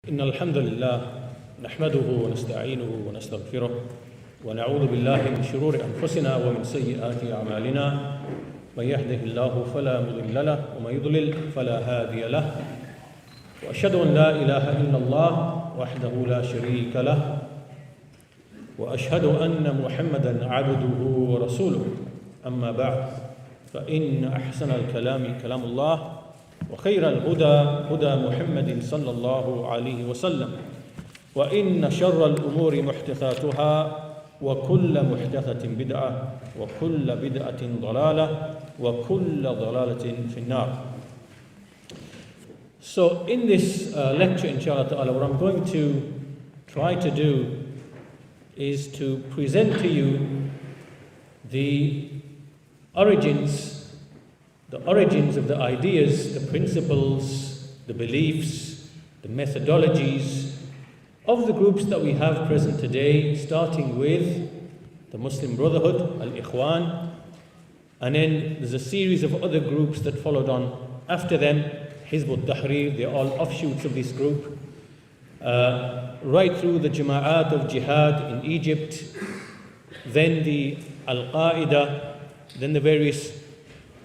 إن الحمد لله نحمده ونستعينه ونستغفره ونعوذ بالله من شرور أنفسنا ومن سيئات أعمالنا من يهده الله فلا مضل له ومن يضلل فلا هادي له وأشهد أن لا إله إلا الله وحده لا شريك له وأشهد أن محمدا عبده ورسوله أما بعد فإن أحسن الكلام كلام الله وخير الهدى هدى محمد صلى الله عليه وسلم وإن شر الأمور محدثاتها وكل محدثة بدعة وكل بدعة ضلالة وكل ضلالة في النار. So in this lecture, inshallah ta'ala, what I'm going to try to do is to present to you the origins of the ideas, the principles, the beliefs, the methodologies of the groups that we have present today, starting with the Muslim Brotherhood, Al-Ikhwan, and then there's a series of other groups that followed on after them, Hizb ut-Tahrir, they're all offshoots of this group, right through the Jama'at of Jihad in Egypt, then the Al-Qaeda, then the various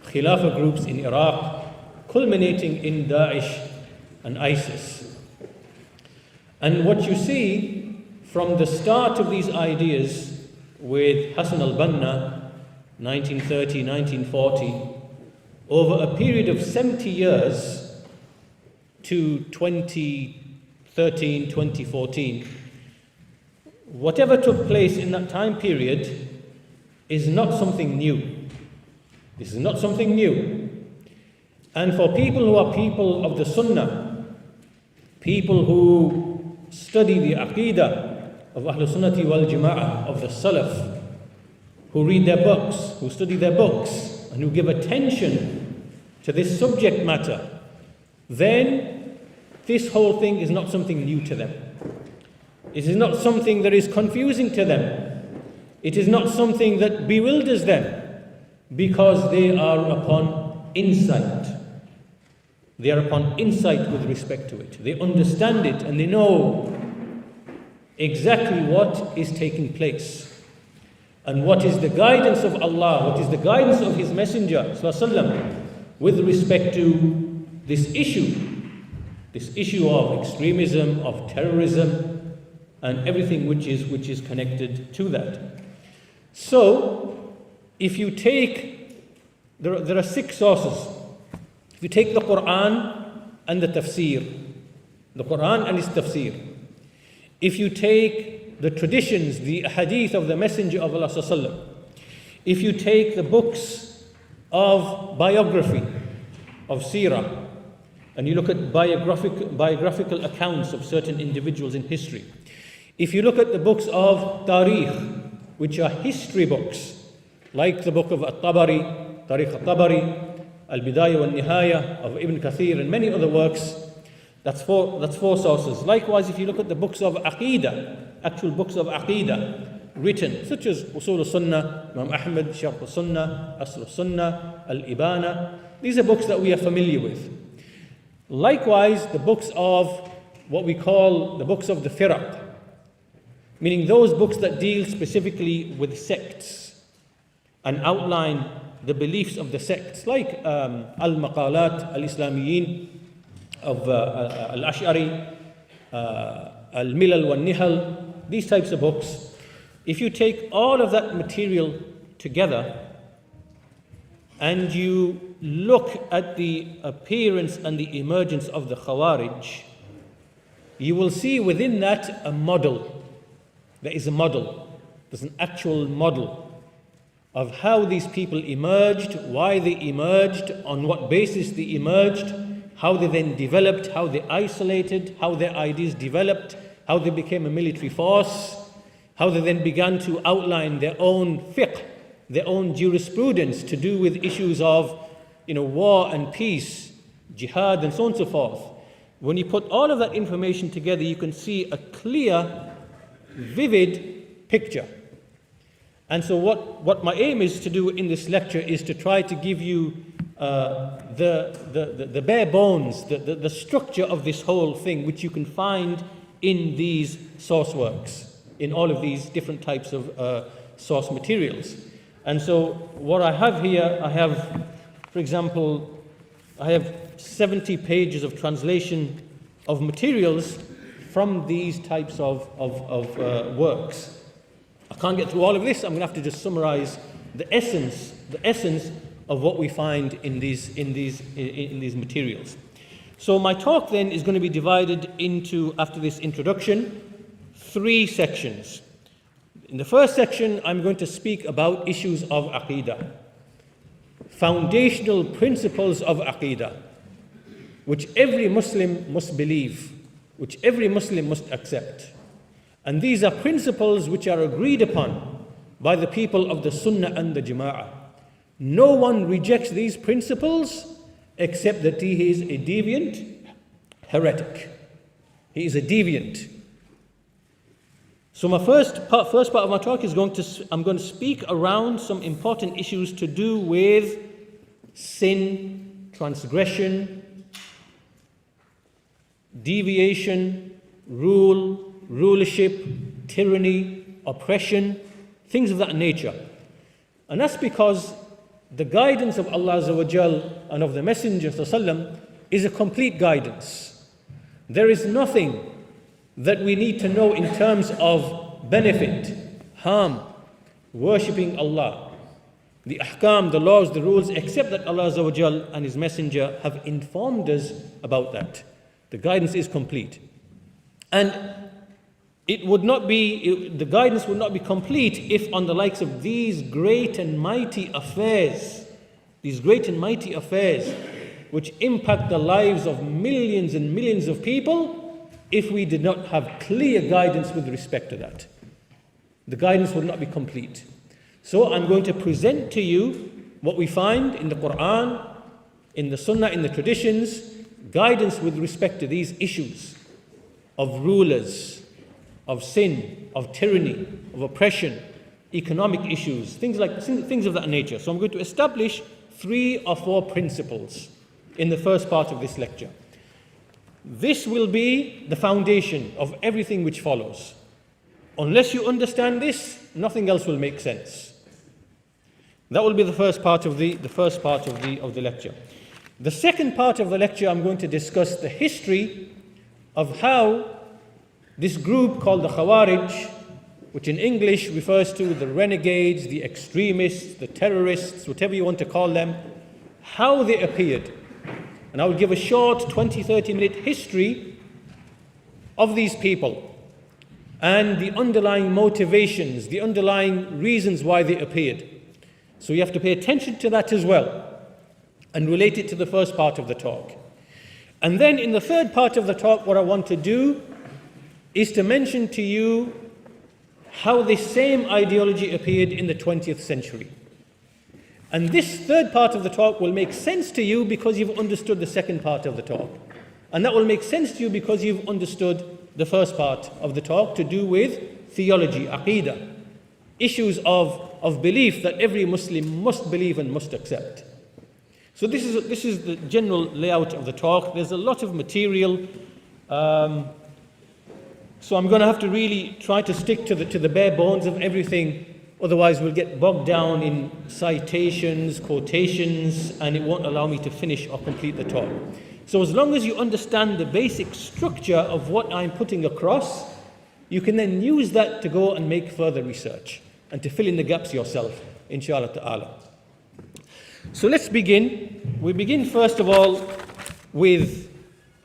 Khilafah groups in Iraq, culminating in Daesh and ISIS. And what you see from the start of these ideas with Hassan al-Banna, 1930, 1940, over a period of 70 years to 2013, 2014, whatever took place in that time period is not something new. This is not something new. And for people who are people of the Sunnah, people who study the Aqeedah of Ahlul Sunnati wal Jama'ah, of the Salaf, who read their books, who study their books, and who give attention to this subject matter, then this whole thing is not something new to them. It is not something that is confusing to them. It is not something that bewilders them, because they are upon insight. They are upon insight with respect to it. They understand it and they know exactly what is taking place and what is the guidance of Allah, what is the guidance of His Messenger ﷺ, with respect to this issue of extremism, of terrorism, and everything which is connected to that. So, if you take, there are 6 sources. If you take the Quran and the tafsir, the Quran and its tafsir. If you take the traditions, the hadith of the Messenger of Allah sallallahu, if you take the books of biography, of seerah, and you look at biographical accounts of certain individuals in history, if you look at the books of tarikh, which are history books, like the book of At-Tabari, Tariq At-Tabari, Al-Bidayah wal-Nihaya of Ibn Kathir, and many other works, that's four sources. Likewise, if you look at the books of Aqeedah, actual books of Aqeedah, written, such as Usul al-Sunnah, Imam Ahmad, Sharh al-Sunnah, Asl al-Sunnah, Al-Ibana, these are books that we are familiar with. Likewise, the books of what we call the books of the Firaq, meaning those books that deal specifically with sects and outline the beliefs of the sects, like Al-Maqalat Al-Islamiyin of Al-Ash'ari, Al-Milal wal-Nihal, these types of books. If you take all of that material together and you look at the appearance and the emergence of the Khawarij, you will see within that a model. There is a model. There's an actual model of how these people emerged, why they emerged, on what basis they emerged, how they then developed, how they isolated, how their ideas developed, how they became a military force, how they then began to outline their own fiqh, their own jurisprudence to do with issues of, war and peace, jihad, and so on and so forth. When you put all of that information together, you can see a clear, vivid picture. And so what my aim is to do in this lecture is to try to give you the bare bones, the structure of this whole thing, which you can find in these source works, in all of these different types of source materials. And so what I have here, I have, for example, I have 70 pages of translation of materials from these types of works. I can't get through all of this. I'm going to have to just summarize the essence of what we find in these materials. So my talk then is going to be divided into, after this introduction, 3 sections. In the first section, I'm going to speak about issues of Aqidah, foundational principles of Aqidah, which every Muslim must believe, which every Muslim must accept. And these are principles which are agreed upon by the people of the Sunnah and the Jama'ah. No one rejects these principles except that he is a deviant heretic. He is a deviant. So my first part of my talk is I'm going to speak around some important issues to do with sin, transgression, deviation, rulership, tyranny, oppression, things of that nature. And that's because the guidance of Allah Azza wa Jal and of the Messenger ﷺ is a complete guidance. There is nothing that we need to know in terms of benefit, harm, worshipping Allah, the ahkam, the laws, the rules, except that Allah Azza wa Jal and His Messenger have informed us about that. The guidance is complete. And the guidance would not be complete if on the likes of these great and mighty affairs, which impact the lives of millions and millions of people, if we did not have clear guidance with respect to that. The guidance would not be complete. So I'm going to present to you what we find in the Quran, in the Sunnah, in the traditions, guidance with respect to these issues of rulers, of sin, of tyranny, of oppression, economic issues, things of that nature. So I'm going to establish 3 or 4 principles in the first part of this lecture. This will be the foundation of everything which follows. Unless you understand this, nothing else will make sense. That will be the first part of the lecture. The second part of the lecture, I'm going to discuss the history of how this group called the Khawarij, which in English refers to the renegades, the extremists, the terrorists, whatever you want to call them, how they appeared. And I will give a short 20-30 minute history of these people and the underlying motivations, the underlying reasons why they appeared. So you have to pay attention to that as well and relate it to the first part of the talk. And then in the third part of the talk, what I want to do is to mention to you how this same ideology appeared in the 20th century. And this third part of the talk will make sense to you because you've understood the second part of the talk. And that will make sense to you because you've understood the first part of the talk to do with theology, aqidah, issues of belief that every Muslim must believe and must accept. So this is the general layout of the talk. There's a lot of material. So I'm going to have to really try to stick to the bare bones of everything. Otherwise, we'll get bogged down in citations, quotations, and it won't allow me to finish or complete the talk. So as long as you understand the basic structure of what I'm putting across, you can then use that to go and make further research and to fill in the gaps yourself, inshallah ta'ala. So let's begin. We begin first of all with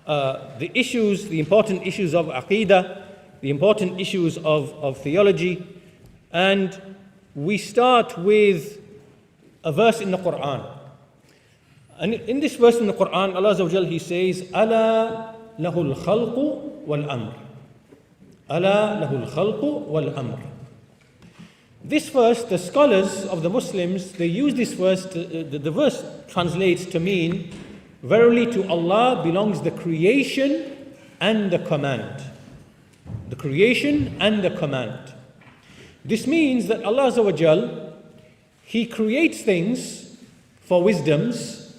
the important issues of aqidah, the important issues of theology, and we start with a verse in the Quran. And in this verse in the Quran, Allah Azza wa Jal, He says, "Ala lahul khalqu wal amr." Ala lahul khalqu wal amr. This verse, the scholars of the Muslims, they use this verse, the verse translates to mean, verily to Allah belongs the creation and the command. The creation and the command. This means that Allah Azza wa Jal, He creates things for wisdoms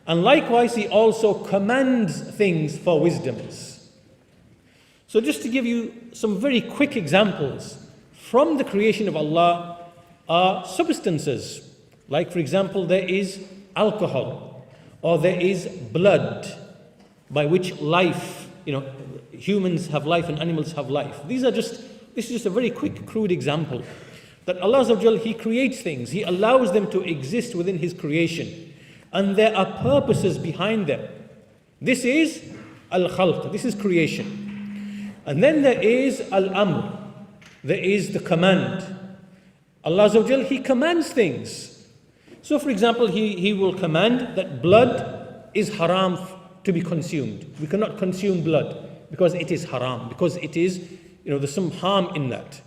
And likewise, he also commands things for wisdoms. So just to give you some very quick examples from the creation of Allah are substances. Like, for example, there is alcohol, or there is blood, by which life, humans have life and animals have life. This is just a very quick, crude example. That Allah Azza wa Jal, He creates things, He allows them to exist within His creation. And there are purposes behind them. This is al-khalq, this is creation. And then there is al-amr, there is the command. Allah Azza wa Jal, He commands things. So for example, He will command that blood is haram to be consumed. We cannot consume blood because it is haram, because it is, there's some harm in that.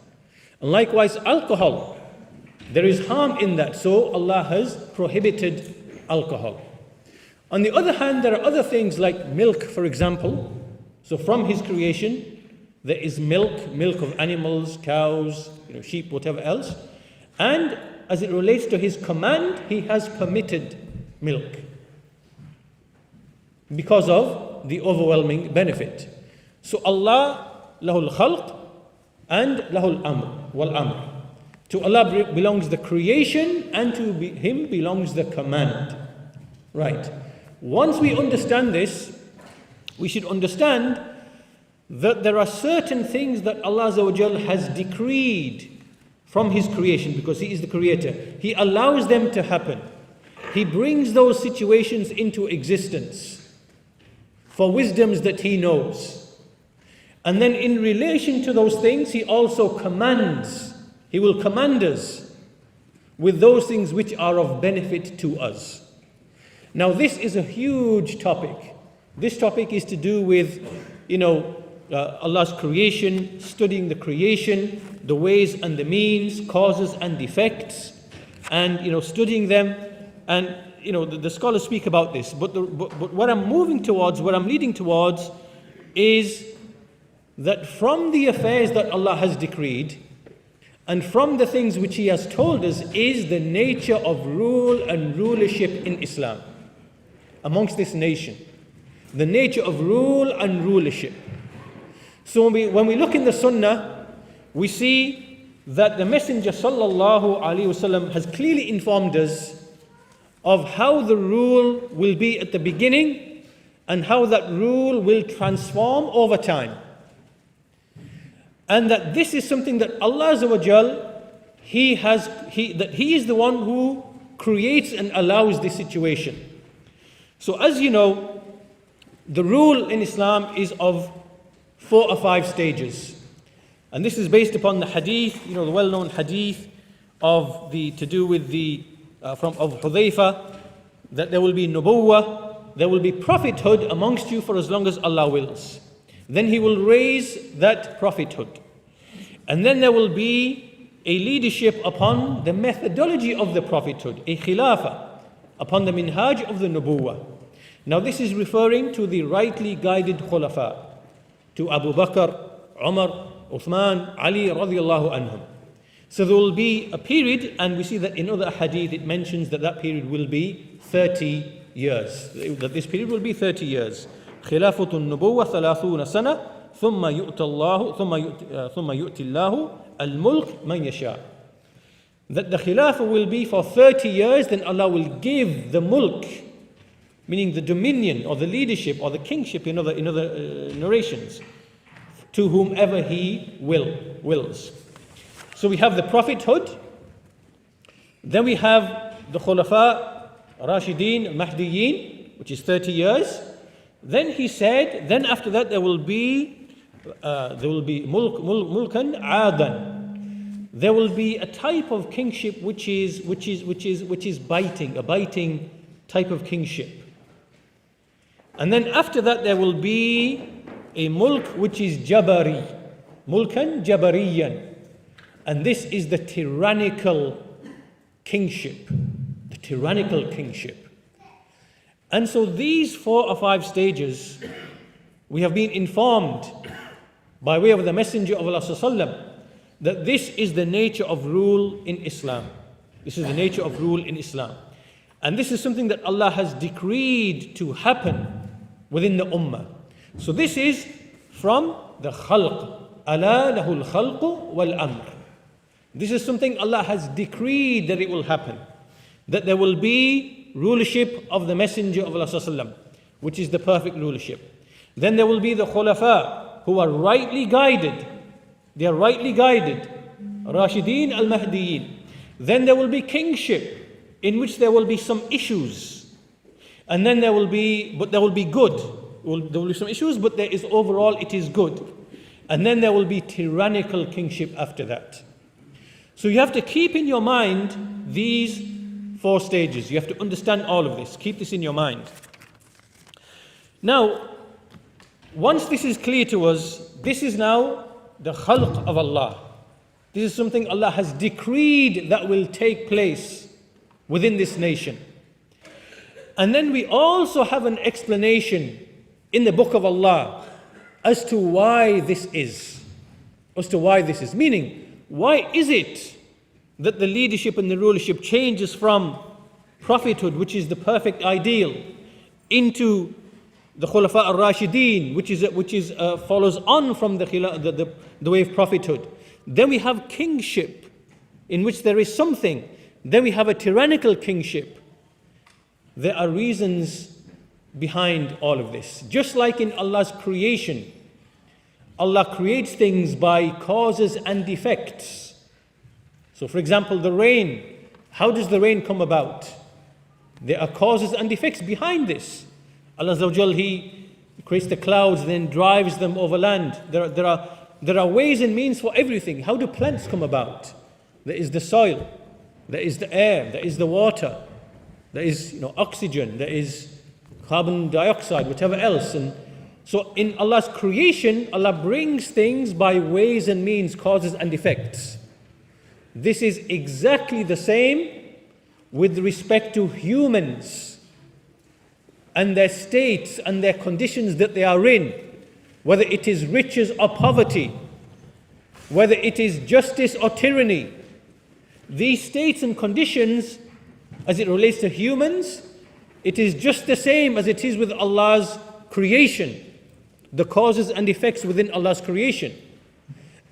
And likewise, alcohol, there is harm in that. So Allah has prohibited alcohol. On the other hand, there are other things like milk, for example. So from His creation, there is milk of animals, cows, sheep, whatever else. And as it relates to His command, He has permitted milk because of the overwhelming benefit. So Allah, lahul khalq and lahul amr, wal amr. To Allah belongs the creation, and to Him belongs the command. Right. Once we understand this, we should understand that there are certain things that Allah Azza wa Jal has decreed from His creation, because He is the creator. He allows them to happen. He brings those situations into existence for wisdoms that He knows. And then in relation to those things, He also commands. He will command us with those things which are of benefit to us. Now this is a huge topic. This topic is to do with, Allah's creation, studying the creation, the ways and the means, causes and effects, and, studying them. And, the scholars speak about this. But what I'm moving towards, what I'm leading towards, is that from the affairs that Allah has decreed, and from the things which He has told us, is the nature of rule and rulership in Islam amongst this nation. The nature of rule and rulership. So when we look in the Sunnah, we see that the Messenger sallallahu alaihi wasallam has clearly informed us of how the rule will be at the beginning and how that rule will transform over time. And that this is something that Allah Azza wa Jal, He is the one who creates and allows this situation. So as you know, the rule in Islam is of 4 or 5 stages. And this is based upon the hadith, the well-known hadith of of Hudhayfa, that there will be nubuwwah, there will be prophethood amongst you for as long as Allah wills. Then He will raise that prophethood. And then there will be a leadership upon the methodology of the prophethood, a khilafah, upon the minhaj of the nubuwwah. Now this is referring to the rightly guided khulafa, to Abu Bakr, Umar, Uthman, Ali radiallahu anhum. So there will be a period, and we see that in other hadith it mentions that period will be 30 years. That this period will be 30 years. خلافة النبوة 30 سنة ثم يؤتي الله الملك من يشاء. That the khilafah will be for 30 years, then Allah will give the mulk, meaning the dominion or the leadership or the kingship in other narrations, to whomever He wills. So we have the prophethood, then we have the khulafa, Rashideen, Mahdiyin, which is 30 years. Then He said, then after that there will be mulkan adan. There will be a type of kingship which is biting, a biting type of kingship. And then after that there will be a mulk which is jabari, mulkan jabariyan. And this is the tyrannical kingship, the tyrannical kingship. And so these 4 or 5 stages, we have been informed by way of the Messenger of Allah sallallahu alaihi wasallam that this is the nature of rule in Islam. This is the nature of rule in Islam. And this is something that Allah has decreed to happen within the ummah. So this is from the khalq. Ala lahul khalqu wal amr. This is something Allah has decreed that it will happen. That there will be rulership of the Messenger of Allah sallallahu alaihi wasallam, which is the perfect rulership. Then there will be the khulafa who are rightly guided. They are rightly guided. Rashideen al-Mahdiyin. Then there will be kingship, in which there will be some issues. And then there will be good. There will be some issues, but there is overall it is good. And then there will be tyrannical kingship after that. So you have to keep in your mind these 4 stages. You have to understand all of this. Keep this in your mind. Now, once this is clear to us, this is now the khalq of Allah. This is something Allah has decreed that will take place within this nation. And then we also have an explanation in the book of Allah as to why this is. Meaning, why is it that the leadership and the rulership changes from prophethood, which is the perfect ideal, into the Khulafa al-Rashideen, which follows on from the way of prophethood. Then we have kingship, in which there is something. Then we have a tyrannical kingship. There are reasons behind all of this. Just like in Allah's creation, Allah creates things by causes and effects. So for example, the rain. How does the rain come about? There are causes and effects behind this. Allah Azza wa Jal, He creates the clouds, then drives them over land. There are ways and means for everything. How do plants come about? There is the soil, there is the air, there is the water, there is oxygen, there is carbon dioxide, whatever else. And so in Allah's creation, Allah brings things by ways and means, causes and effects. This is exactly the same with respect to humans and their states and their conditions that they are in, whether it is riches or poverty, whether it is justice or tyranny. These states and conditions, as it relates to humans, it is just the same as it is with Allah's creation, the causes and effects within Allah's creation.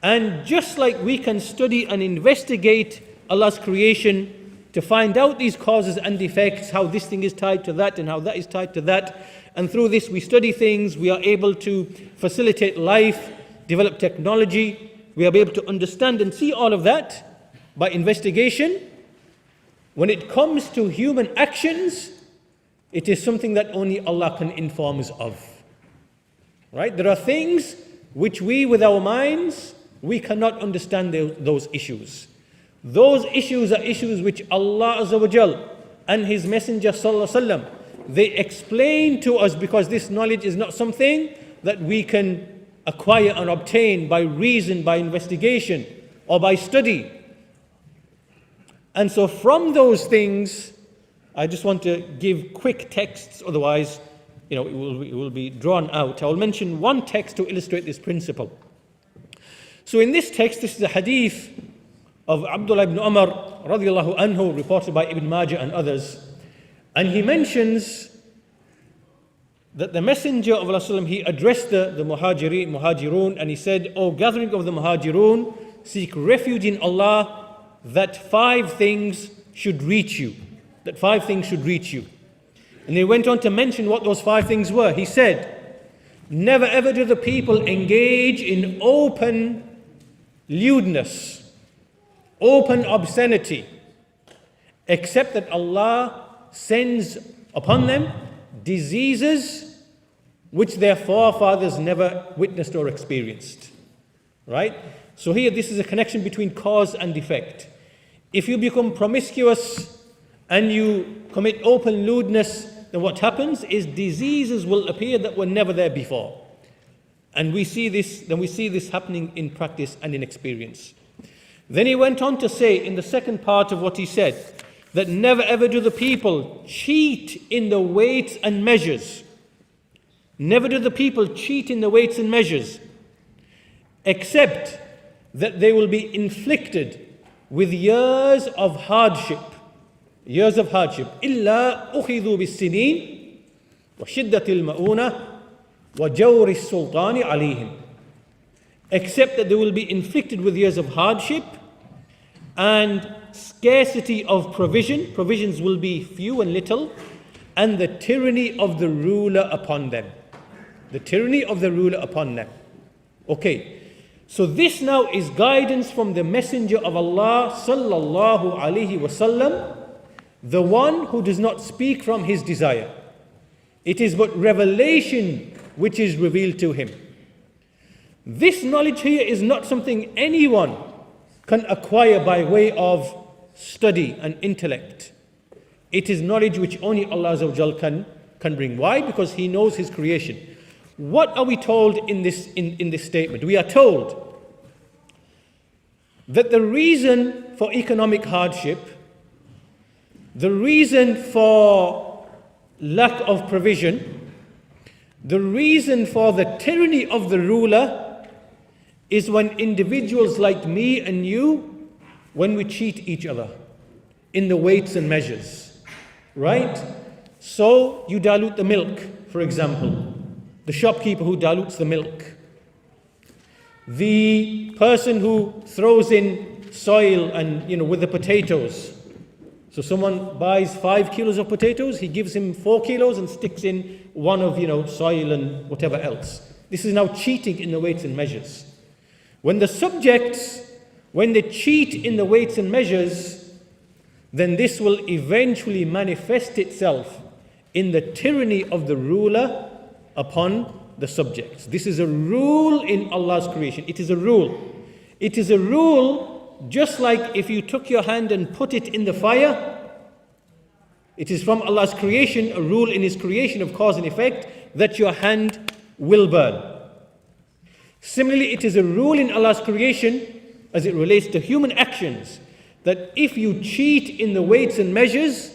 And just like we can study and investigate Allah's creation to find out these causes and effects, how this thing is tied to that and how that is tied to that, and through this we study things, we are able to facilitate life, develop technology, we are able to understand and see all of that by investigation. When it comes to human actions, it is something that only Allah can inform us of. Right? There are things which we, with our minds, we cannot understand those issues. Those issues are issues which Allah Azza wa Jal and His Messenger Sallallahu Alaihi Wasallam, they explain to us, because this knowledge is not something that we can acquire and obtain by reason, by investigation, or by study. And so from those things, I just want to give quick texts, otherwise it will be drawn out. I will mention one text to illustrate this principle. So in this text, this is a hadith of Abdullah ibn Umar radiallahu anhu, reported by Ibn Majah and others. And he mentions that the Messenger of Allah, he addressed the Muhajirun, and he said, "O gathering of the Muhajirun, seek refuge in Allah, that 5 things should reach you." That 5 things should reach you. And he went on to mention what those 5 things were. He said, "Never ever do the people engage in open lewdness, open obscenity, except that Allah sends upon them diseases which their forefathers never witnessed or experienced." Right? So here, this is a connection between cause and effect. If you become promiscuous and you commit open lewdness, then what happens is diseases will appear that were never there before. And we see this happening in practice and in experience. Then he went on to say in the second part of what he said, that never ever do the people cheat in the weights and measures. Never do the people cheat in the weights and measures, except that they will be inflicted with years of hardship. years of hardship. إِلَّا أُخِذُوا بِالسِّنِينَ وَشِدَّةِ الْمَؤُونَةِ وَجَوْرِ السُّلْطَانِ عَلَيْهِمْ. Except that they will be inflicted with years of hardship and scarcity of provisions will be few and little, and the tyranny of the ruler upon them. The tyranny of the ruler upon them. Okay, so this now is guidance from the Messenger of Allah sallallahu alaihi wasallam, the one who does not speak from his desire. It is but revelation which is revealed to him. This knowledge here is not something anyone can acquire by way of study and intellect. It is knowledge which only Allah Azza wa Jal can bring. Why? Because He knows His creation. What are we told in this statement? We are told that the reason for economic hardship, the reason for lack of provision, the reason for the tyranny of the ruler is when individuals like me and you, when we cheat each other in the weights and measures, right? So you dilute the milk, for example, the shopkeeper who dilutes the milk, the person who throws in soil and with the potatoes. So someone buys 5 kilos of potatoes, he gives him 4 kilos and sticks in one of soil and whatever else. This is now cheating in the weights and measures. When the subjects, when they cheat in the weights and measures, then this will eventually manifest itself in the tyranny of the ruler upon the subjects. This is a rule in Allah's creation. It is a rule. It is a rule just like if you took your hand and put it in the fire. It is from Allah's creation, a rule in His creation of cause and effect, that your hand will burn. Similarly, it is a rule in Allah's creation as it relates to human actions that if you cheat in the weights and measures,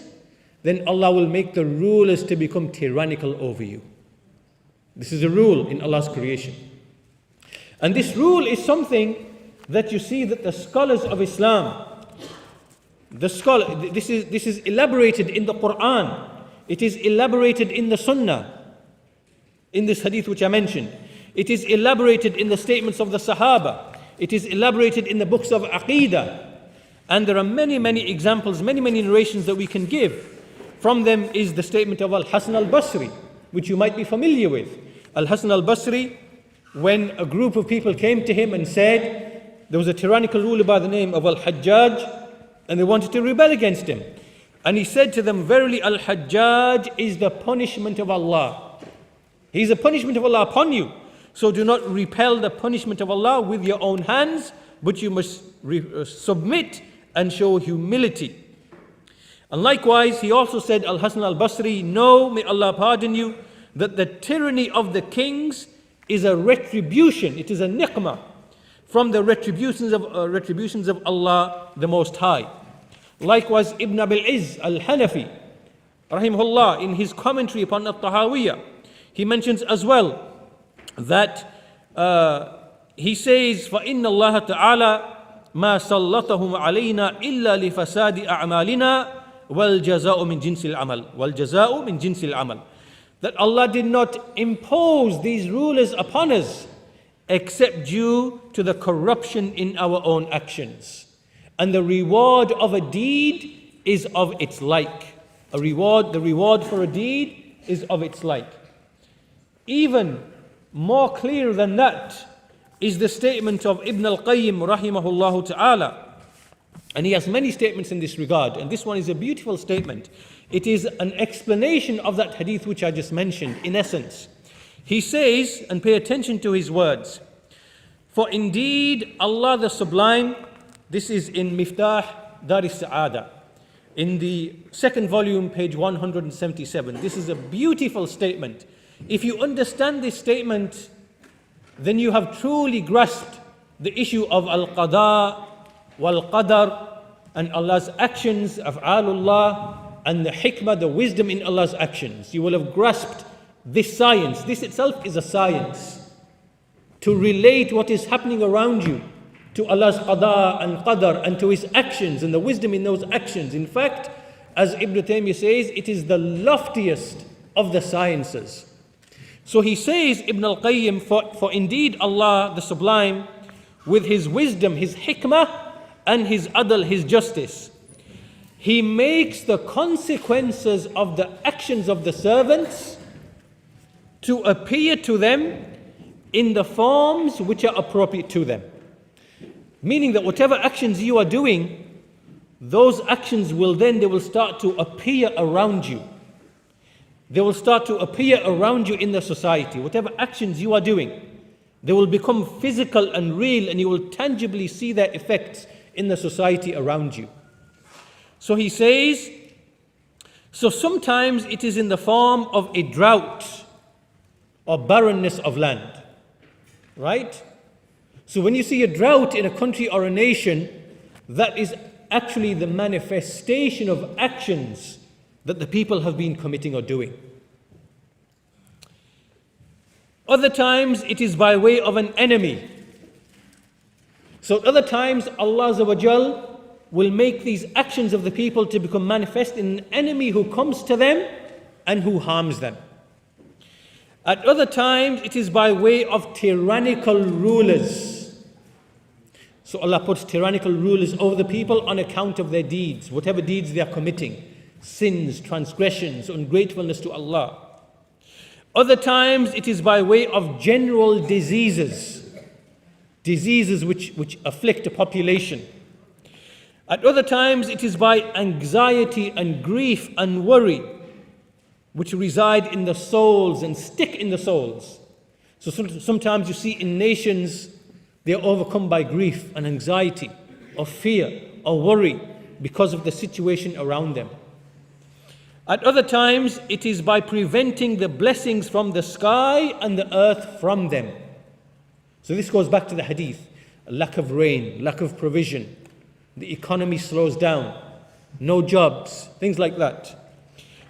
then Allah will make the rulers to become tyrannical over you. This is a rule in Allah's creation. And this rule is something that you see that the scholars of Islam, this is elaborated in the Quran, it is elaborated in the Sunnah, in this hadith which I mentioned. It is elaborated in the statements of the Sahaba. It is elaborated in the books of Aqeedah. And there are many, many examples, many, many narrations that we can give. From them is the statement of Al-Hasan al-Basri, which you might be familiar with. Al-Hasan al-Basri, when a group of people came to him and said, there was a tyrannical ruler by the name of Al-Hajjaj, and they wanted to rebel against him. And he said to them, verily Al-Hajjaj is the punishment of Allah. He is a punishment of Allah upon you. So do not repel the punishment of Allah with your own hands, but you must submit and show humility. And likewise, he also said, Al-Hasan al-Basri, know, may Allah pardon you, that the tyranny of the kings is a retribution, it is a niqmah from the retributions of Allah the Most High. Likewise, Ibn Abil Izz al-Hanafi, rahimahullah, in his commentary upon At-Tahawiyah, he mentions as well that he says, فَإِنَّ اللَّهَ تَعَالَى مَا سَلَّطَهُمْ عَلَيْنَا إِلَّا لِفَسَادِ أَعْمَالِنَا وَالْجَزَاءُ مِنْ جِنْسِ الْعَمَلِ وَالْجَزَاءُ مِنْ جِنْسِ الْعَمَلِ. That Allah did not impose these rulers upon us except due to the corruption in our own actions. And the reward of a deed is of its like. The reward for a deed is of its like. Even more clear than that is the statement of Ibn al-Qayyim rahimahullah ta'ala. And he has many statements in this regard, and this one is a beautiful statement. It is an explanation of that hadith which I just mentioned, in essence. He says, and pay attention to his words, for indeed Allah the Sublime, this is in Miftah Dar al-Sa'ada, in the second volume, page 177. This is a beautiful statement. If you understand this statement, then you have truly grasped the issue of Al-Qada wal-Qadar and Allah's actions, Af'alullah, and the hikmah, the wisdom in Allah's actions. You will have grasped this science. This itself is a science. To relate what is happening around you to Allah's Qada and Qadar and to His actions and the wisdom in those actions. In fact, as Ibn Taymiyyah says, it is the loftiest of the sciences. So he says, Ibn al-Qayyim, for indeed Allah, the Sublime, with His wisdom, His hikmah, and His adl, His justice, He makes the consequences of the actions of the servants to appear to them in the forms which are appropriate to them. Meaning that whatever actions you are doing, those actions they will start to appear around you. They will start to appear around you in the society. Whatever actions you are doing, they will become physical and real, and you will tangibly see their effects in the society around you. So he says, so sometimes it is in the form of a drought or barrenness of land, right? So when you see a drought in a country or a nation, that is actually the manifestation of actions that the people have been committing or doing. Other times it is by way of an enemy. So other times Allah Azza wa Jal will make these actions of the people to become manifest in an enemy who comes to them and who harms them. At other times it is by way of tyrannical rulers. So Allah puts tyrannical rulers over the people on account of their deeds, whatever deeds they are committing, sins, transgressions, ungratefulness to Allah. Other times it is by way of general diseases which afflict a population. At other times it is by anxiety and grief and worry which reside in the souls and stick in the souls. So sometimes you see in nations, they are overcome by grief and anxiety or fear or worry because of the situation around them. At other times, it is by preventing the blessings from the sky and the earth from them. So this goes back to the hadith. Lack of rain, lack of provision, the economy slows down, no jobs, things like that.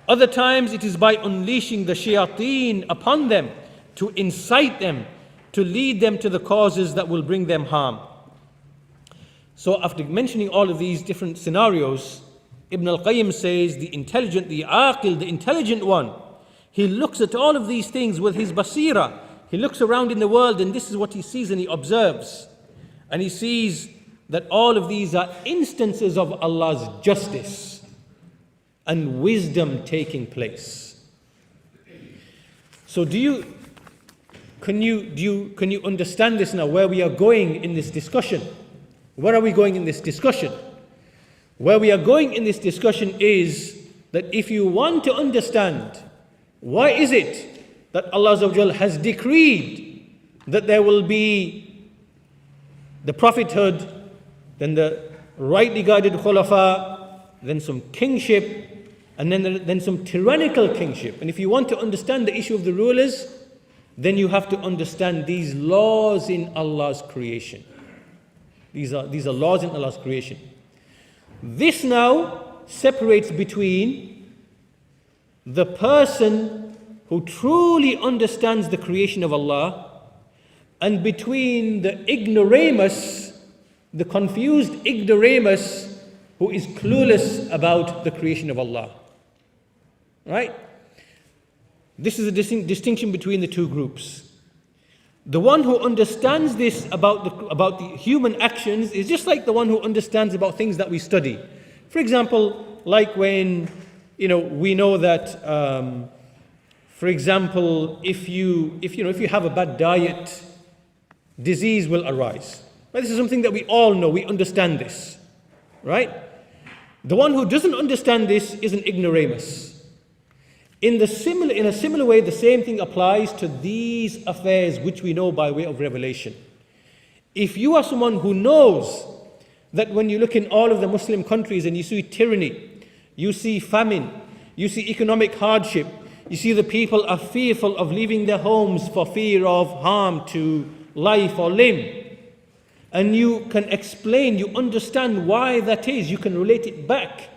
Other times, it is by unleashing the shayateen upon them to incite them, to lead them to the causes that will bring them harm. So after mentioning all of these different scenarios, Ibn al-Qayyim says the intelligent, the aqil, the intelligent one, he looks at all of these things with his basira. He looks around in the world and this is what he sees and he observes. And he sees that all of these are instances of Allah's justice and wisdom taking place. So can you understand this now, where we are going in this discussion? Where are we going in this discussion? Where we are going in this discussion is that if you want to understand why is it that Allah Azza wa Jal has decreed that there will be the prophethood, then the rightly guided khulafa, then some kingship, and then some tyrannical kingship. And if you want to understand the issue of the rulers, then you have to understand these laws in Allah's creation. These are laws in Allah's creation. This now separates between the person who truly understands the creation of Allah and between the ignoramus, the confused ignoramus who is clueless about the creation of Allah. Right? This is a distinction between the two groups. The one who understands this about the human actions is just like the one who understands about things that we study. For example, like when we know that, for example, if you have a bad diet, disease will arise. Right? This is something that we all know. We understand this, right? The one who doesn't understand this is an ignoramus. In a similar way, the same thing applies to these affairs which we know by way of revelation. If you are someone who knows that when you look in all of the Muslim countries and you see tyranny, you see famine, you see economic hardship, you see the people are fearful of leaving their homes for fear of harm to life or limb, and you can explain, you understand why that is, you can relate it back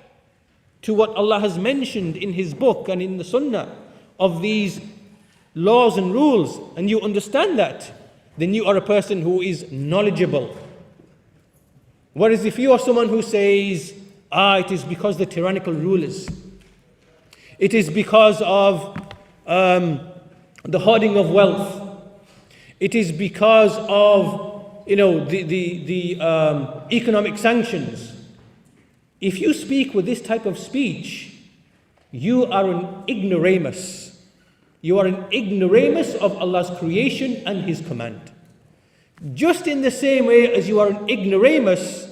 to what Allah has mentioned in His book and in the Sunnah of these laws and rules, and you understand that, then you are a person who is knowledgeable. Whereas if you are someone who says, It is because the tyrannical rulers. It is because of the hoarding of wealth. It is because of the economic sanctions. If you speak with this type of speech, you are an ignoramus. You are an ignoramus of Allah's creation and His command. Just in the same way as you are an ignoramus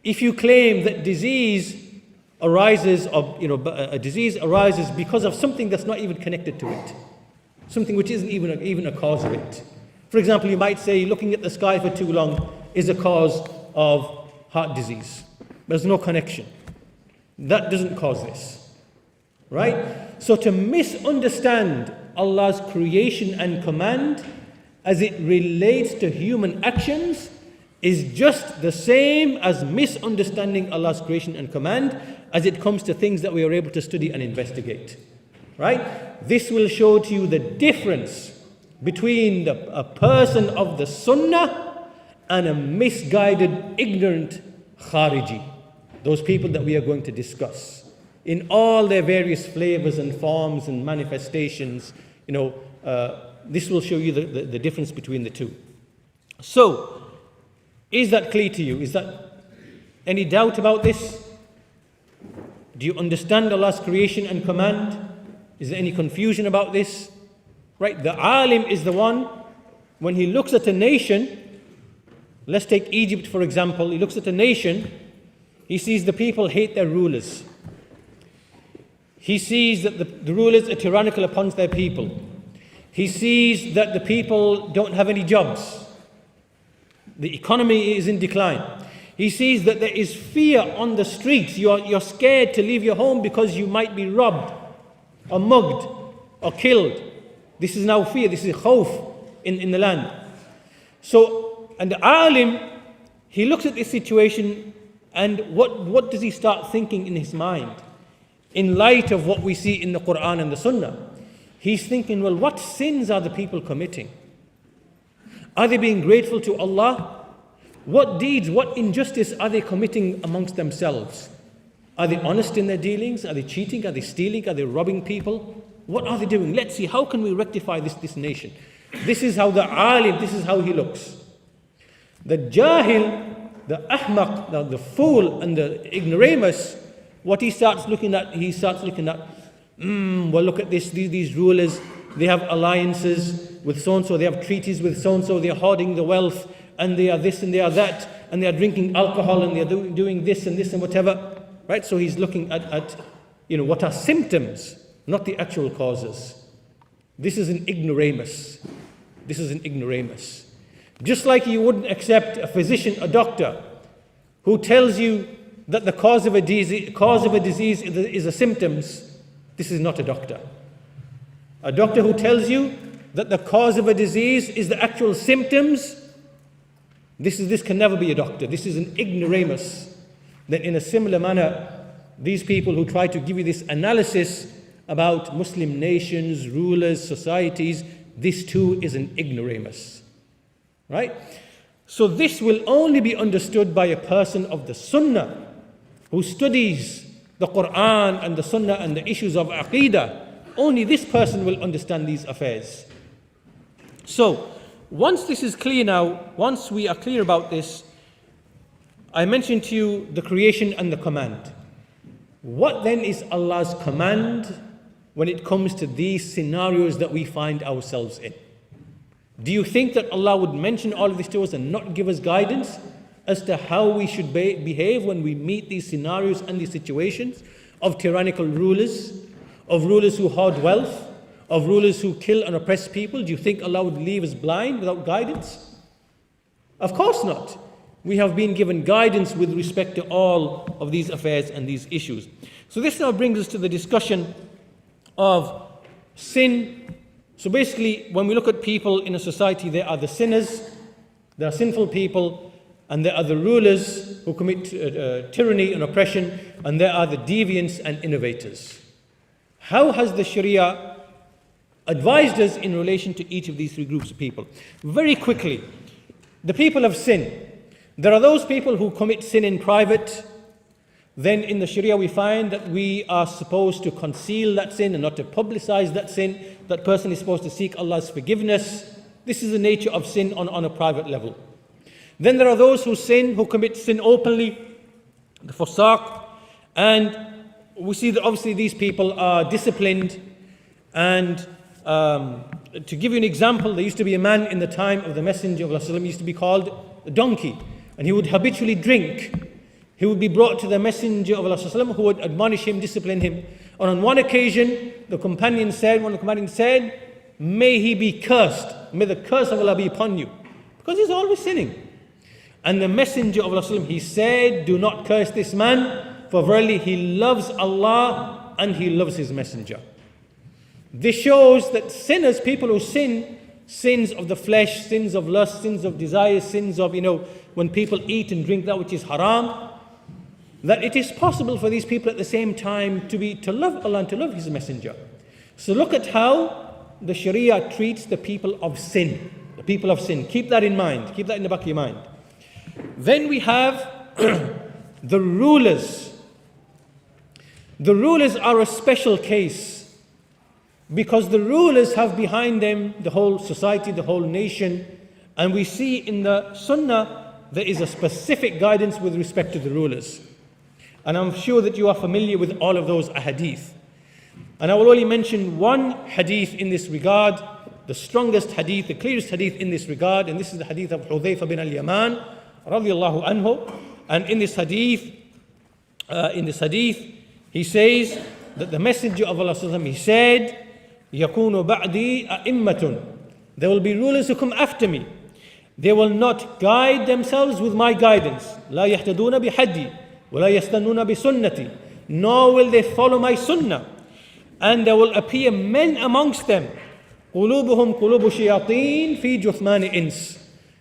if you claim that disease arises a disease arises because of something that's not even connected to it, something which isn't even a cause of it. For example, you might say looking at the sky for too long is a cause of heart disease. There's no connection. That doesn't cause this, right? So to misunderstand Allah's creation and command as it relates to human actions is just the same as misunderstanding Allah's creation and command as it comes to things that we are able to study and investigate, right? This will show to you the difference between a person of the Sunnah and a misguided, ignorant Khariji. Those people that we are going to discuss in all their various flavors and forms and manifestations. This will show you the difference between the two. So, is that clear to you? Is that any doubt about this? Do you understand Allah's creation and command? Is there any confusion about this? Right, the alim is the one, when he looks at a nation, let's take Egypt for example, he looks at a nation, he sees the people hate their rulers. He sees that the rulers are tyrannical upon their people. He sees that the people don't have any jobs. The economy is in decline. He sees that there is fear on the streets. You're scared to leave your home because you might be robbed or mugged or killed. This is now fear. This is khawf in the land. So, and the alim, he looks at this situation and what does he start thinking in his mind? In light of what we see in the Quran and the Sunnah, he's thinking, well, what sins are the people committing? Are they being grateful to Allah? What deeds, what injustice are they committing amongst themselves? Are they honest in their dealings? Are they cheating? Are they stealing? Are they robbing people? What are they doing? Let's see, how can we rectify this nation? This is how the alim, this is how he looks. The jahil, the ahmaq, the fool and the ignoramus, what he starts looking at, well, look at this, these rulers, they have alliances with so-and-so, they have treaties with so-and-so, they're hoarding the wealth, and they are this and they are that, and they are drinking alcohol, and they are doing this and whatever, right? So he's looking at what are symptoms, not the actual causes. This is an ignoramus. This is an ignoramus. Just like you wouldn't accept a physician, a doctor, who tells you that the cause of a disease is the symptoms. This is not a doctor. A doctor who tells you that the cause of a disease is the actual symptoms, this can never be a doctor. This is an ignoramus. Then in a similar manner, these people who try to give you this analysis about Muslim nations, rulers, societies, this too is an ignoramus. Right? So this will only be understood by a person of the Sunnah who studies the Quran and the Sunnah and the issues of Aqeedah. Only this person will understand these affairs. So, once this is clear now, once we are clear about this, I mentioned to you the creation and the command. What then is Allah's command when it comes to these scenarios that we find ourselves in? Do you think that Allah would mention all of this to us and not give us guidance as to how we should behave when we meet these scenarios and these situations of tyrannical rulers, of rulers who hoard wealth, of rulers who kill and oppress people? Do you think Allah would leave us blind without guidance? Of course not. We have been given guidance with respect to all of these affairs and these issues. So this now brings us to the discussion of sin. So basically, when we look at people in a society, there are the sinners, there are sinful people, and there are the rulers who commit tyranny and oppression, and there are the deviants and innovators. How has the Sharia advised us in relation to each of these three groups of people? Very quickly, the people of sin. There are those people who commit sin in private. then in the Sharia we find that we are supposed to conceal that sin and not to publicize that sin. That person is supposed to seek Allah's forgiveness. This is the nature of sin on a private level. Then there are those who commit sin openly, the fusaq, and we see that obviously these people are disciplined. And to give you an example, there used to be a man in the time of the Messenger of Allah, used to be called a donkey, and he would habitually drink. He would be brought to the Messenger of Allah who would admonish him, discipline him. And on one occasion, one of the companions said, may he be cursed. May the curse of Allah be upon you. Because he's always sinning. And the Messenger of Allah, he said, do not curse this man, for verily he loves Allah and he loves his Messenger. This shows that sinners, people who sin, sins of the flesh, sins of lust, sins of desire, sins of, when people eat and drink that which is haram, that it is possible for these people at the same time to love Allah and to love His Messenger. So look at how the Sharia treats the people of sin. The people of sin. Keep that in mind. Keep that in the back of your mind. Then we have the rulers. The rulers are a special case because the rulers have behind them the whole society, the whole nation. And we see in the Sunnah there is a specific guidance with respect to the rulers. And I'm sure that you are familiar with all of those ahadith. And I will only mention one hadith in this regard, the strongest hadith, the clearest hadith in this regard, and this is the hadith of Hudhayfa bin al-Yaman, radiyallahu anhu. And in this hadith, he says that the Messenger of Allah, he said, يَكُونُ بَعْدِي أَئِمَّةٌ. There will be rulers who come after me. They will not guide themselves with my guidance. لَا يَحْتَدُونَ بِحَدِّي وَلَا يَسْتَنُّونَ بِسُنَّتِي. Nor will they follow my sunnah. And there will appear men amongst them. قُلُوبُهُمْ قُلُوبُ شِيَاطِينَ فِي جُثْمَانِ إِنسٍ.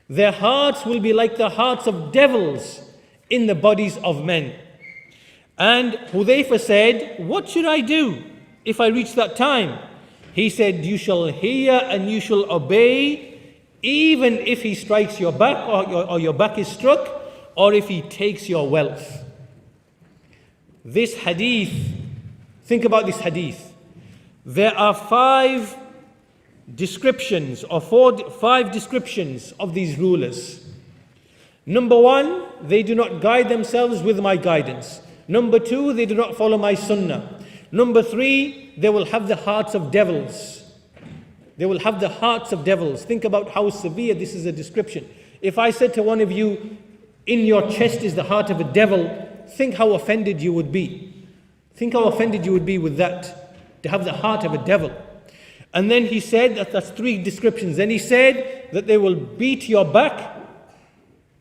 Their hearts will be like the hearts of devils in the bodies of men. And Hudhayfa said, what should I do if I reach that time? He said, you shall hear and you shall obey, even if he strikes your back or your back is struck, or if he takes your wealth. This hadith, think about this hadith. There are five descriptions of these rulers. Number one, they do not guide themselves with my guidance. Number two, they do not follow my sunnah. Number three, they will have the hearts of devils. They will have the hearts of devils. Think about how severe this is a description. If I said to one of you, in your chest is the heart of a devil, think how offended you would be. Think how offended you would be with that, to have the heart of a devil. And then he said that's three descriptions. Then he said that they will beat your back.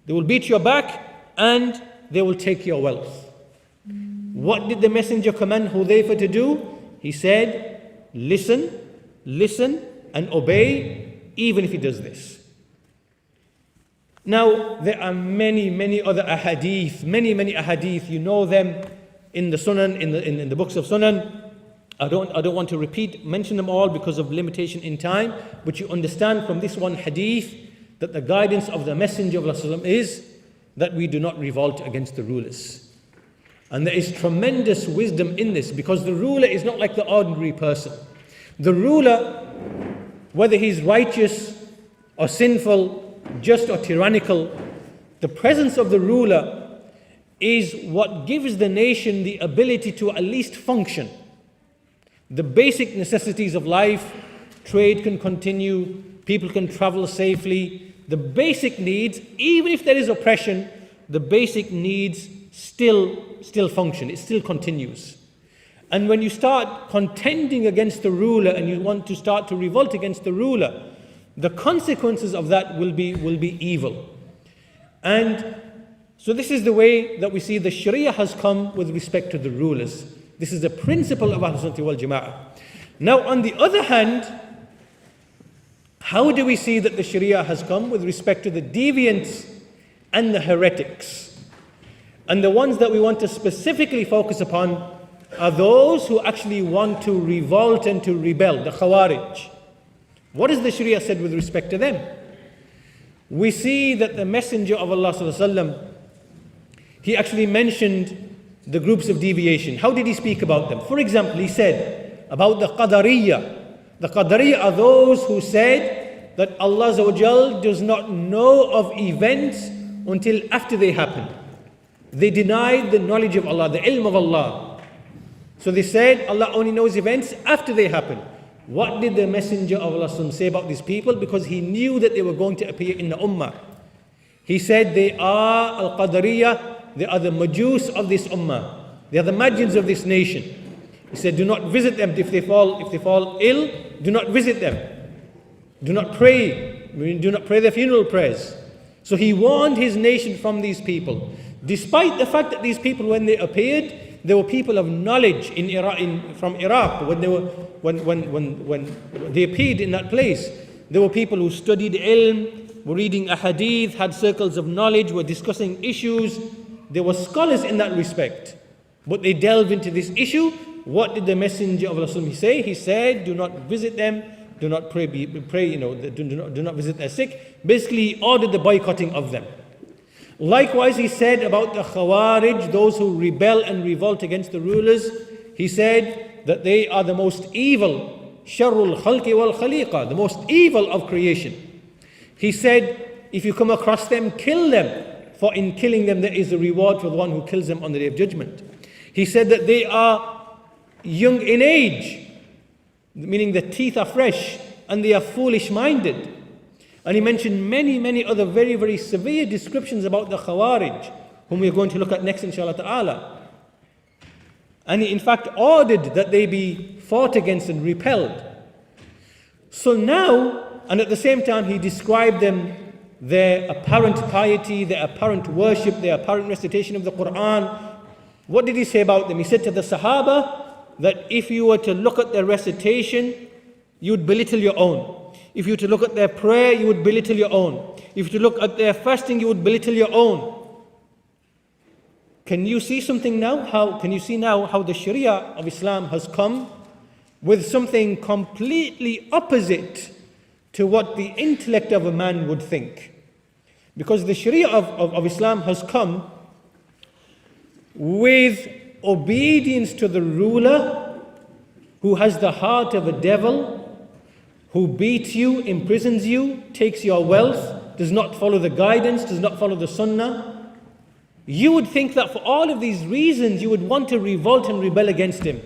They will beat your back and they will take your wealth. What did the Messenger command Hudhayfa to do? He said, listen, and obey, even if he does this. Now, there are many other ahadith, many ahadith. You know them in the Sunan, in the books of Sunan. I don't want to mention them all because of limitation in time, but you understand from this one hadith that the guidance of the Messenger of Allah is that we do not revolt against the rulers. And there is tremendous wisdom in this because the ruler is not like the ordinary person. The ruler, whether he's righteous or sinful, just or tyrannical, the presence of the ruler is what gives the nation the ability to at least function. The basic necessities of life, trade can continue, people can travel safely. The basic needs, even if there is oppression, the basic needs still function, it still continues. And when you start contending against the ruler and you want to start to revolt against the ruler, the consequences of that will be evil. And so this is the way that we see the Sharia has come with respect to the rulers. This is the principle of Ahlus Sunnah wal Jama'ah. Now on the other hand, how do we see that the Sharia has come with respect to the deviants and the heretics? And the ones that we want to specifically focus upon are those who actually want to revolt and to rebel, the Khawarij. What has the Sharia said with respect to them? We see that the Messenger of Allah ﷺ, he actually mentioned the groups of deviation. How did he speak about them? For example, he said about the Qadariyya. The Qadariyya are those who said that Allah Azza wa Jal does not know of events until after they happen. They denied the knowledge of Allah, the ilm of Allah. So they said Allah only knows events after they happen. What did the Messenger of Allah say about these people? Because he knew that they were going to appear in the Ummah. He said they are Al-Qadariyya, they are the Majus of this Ummah. They are the Magians of this nation. He said, do not visit them if they fall ill, do not visit them. Do not pray their funeral prayers. So he warned his nation from these people. Despite the fact that these people, when they appeared, they were people of knowledge from Iraq. When they appeared in that place, there were people who studied ilm, were reading ahadith, had circles of knowledge, were discussing issues. There were scholars in that respect. But they delved into this issue. What did the Messenger of Allah say? He said, do not visit them, do not pray, do not visit their sick. Basically, he ordered the boycotting of them. Likewise, he said about the Khawarij, those who rebel and revolt against the rulers, he said that they are the most evil, sharrul khalqi wal khaliqa, the most evil of creation. He said, if you come across them, kill them, for in killing them there is a reward for the one who kills them on the Day of Judgment. He said that they are young in age, meaning the teeth are fresh, and they are foolish-minded. And he mentioned many other very, very severe descriptions about the Khawarij, whom we are going to look at next, inshallah ta'ala. And he in fact ordered that they be fought against and repelled. So now, and at the same time, he described them, their apparent piety, their apparent worship, their apparent recitation of the Quran. What did he say about them? He said to the Sahaba that if you were to look at their recitation, you would belittle your own. If you were to look at their prayer, you would belittle your own. If you were to look at their fasting, you would belittle your own. Can you see something now? Can you see now how the Sharia of Islam has come with something completely opposite to what the intellect of a man would think? Because the Sharia of Islam has come with obedience to the ruler who has the heart of a devil, who beats you, imprisons you, takes your wealth, does not follow the guidance, does not follow the sunnah. You would think that for all of these reasons you would want to revolt and rebel against him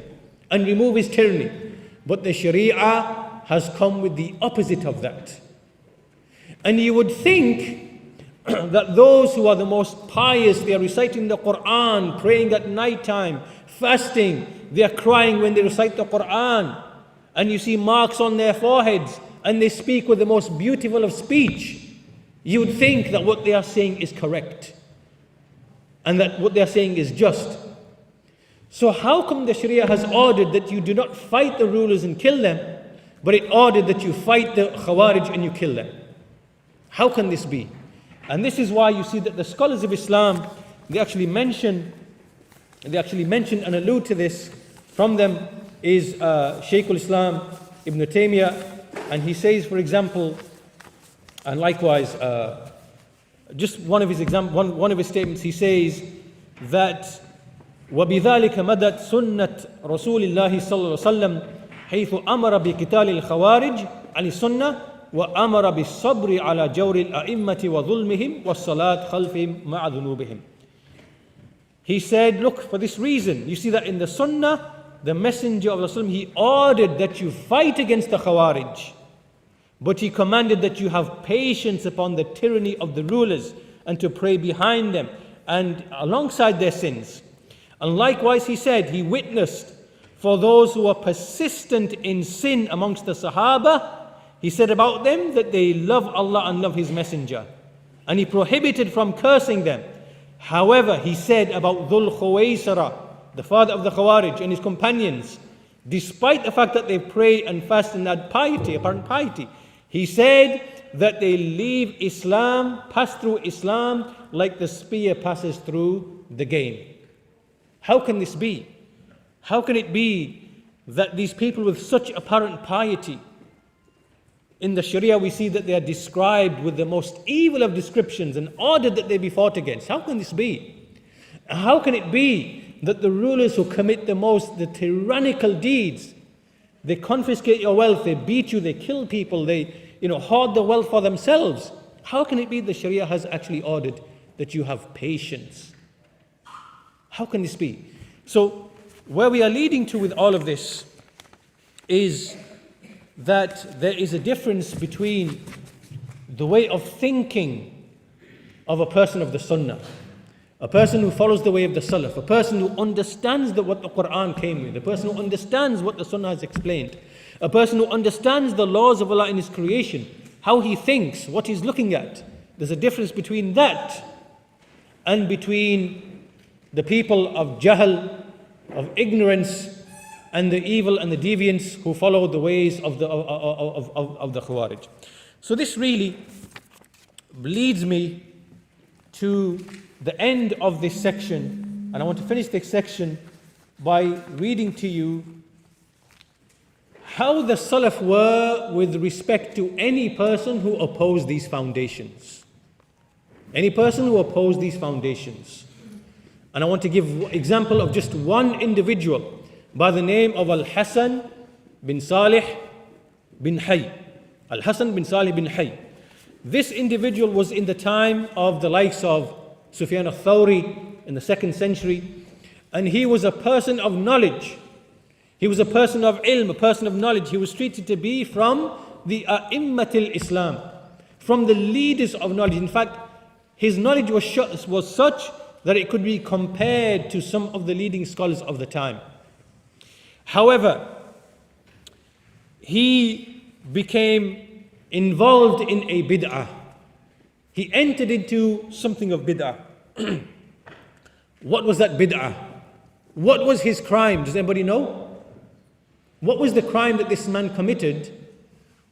and remove his tyranny. But the Sharia has come with the opposite of that. And you would think that those who are the most pious, they are reciting the Quran, praying at night time, fasting, they are crying when they recite the Quran, and you see marks on their foreheads, and they speak with the most beautiful of speech. You would think that what they are saying is correct, and that what they are saying is just. So how come the Sharia has ordered that you do not fight the rulers and kill them, but it ordered that you fight the Khawarij and you kill them? How can this be? And this is why you see that the scholars of Islam, they actually mention and allude to this. From them is Shaykh al-Islam Ibn Taymiyyah, and he says, for example, and likewise, just one of his statements, he says that وَبِذَلِكَ مَدَتْ سُنَّةِ رَسُولِ اللَّهِ صَلَّى اللَّهُ عَلَيْهِ وسلم حيث أمر بقتال الخوارج عن السنة وأمر بالصبر على جور الأئمة وظلمهم والصلاة خلفهم مع ذنوبهم. He said, look, for this reason, you see that in the Sunnah, the Messenger of Allah, he ordered that you fight against the Khawarij, but he commanded that you have patience upon the tyranny of the rulers and to pray behind them and alongside their sins. And likewise, he said, he witnessed for those who are persistent in sin amongst the Sahaba, he said about them that they love Allah and love His Messenger. And he prohibited from cursing them. However, he said about Dhul Khuwaysara, the father of the Khawarij, and his companions, despite the fact that they pray and fast and had piety, apparent piety, he said that they leave Islam, pass through Islam like the spear passes through the game. How can this be? How can it be that these people with such apparent piety, in the Sharia we see that they are described with the most evil of descriptions and ordered that they be fought against? How can this be? How can it be that the rulers who commit the tyrannical deeds, they confiscate your wealth, they beat you, they kill people, they hoard the wealth for themselves. How can it be the Sharia has actually ordered that you have patience? How can this be? So where we are leading to with all of this is that there is a difference between the way of thinking of a person of the Sunnah, a person who follows the way of the Salaf, a person who understands what the Quran came with, a person who understands what the Sunnah has explained, a person who understands the laws of Allah in His creation, how He thinks, what He's looking at. There's a difference between that and between the people of Jahl, of ignorance, and the evil and the deviants who follow the ways of the Khawarij. So this really leads me to the end of this section, and I want to finish this section by reading to you how the Salaf were with respect to any person who opposed these foundations. Any person who opposed these foundations. And I want to give example of just one individual by the name of Al-Hasan bin Salih bin Hay. Al-Hasan bin Salih bin Hay. This individual was in the time of the likes of Sufyan al-Thawri in the 2nd century, and he was a person of knowledge. He was a person of ilm, a person of knowledge. He was treated to be from the A'immatul Islam, from the leaders of knowledge. In fact, his knowledge was such that it could be compared to some of the leading scholars of the time. However, he became involved in a bid'ah. He entered into something of bid'ah. What was that bid'ah? What was his crime? Does anybody know? What was the crime that this man committed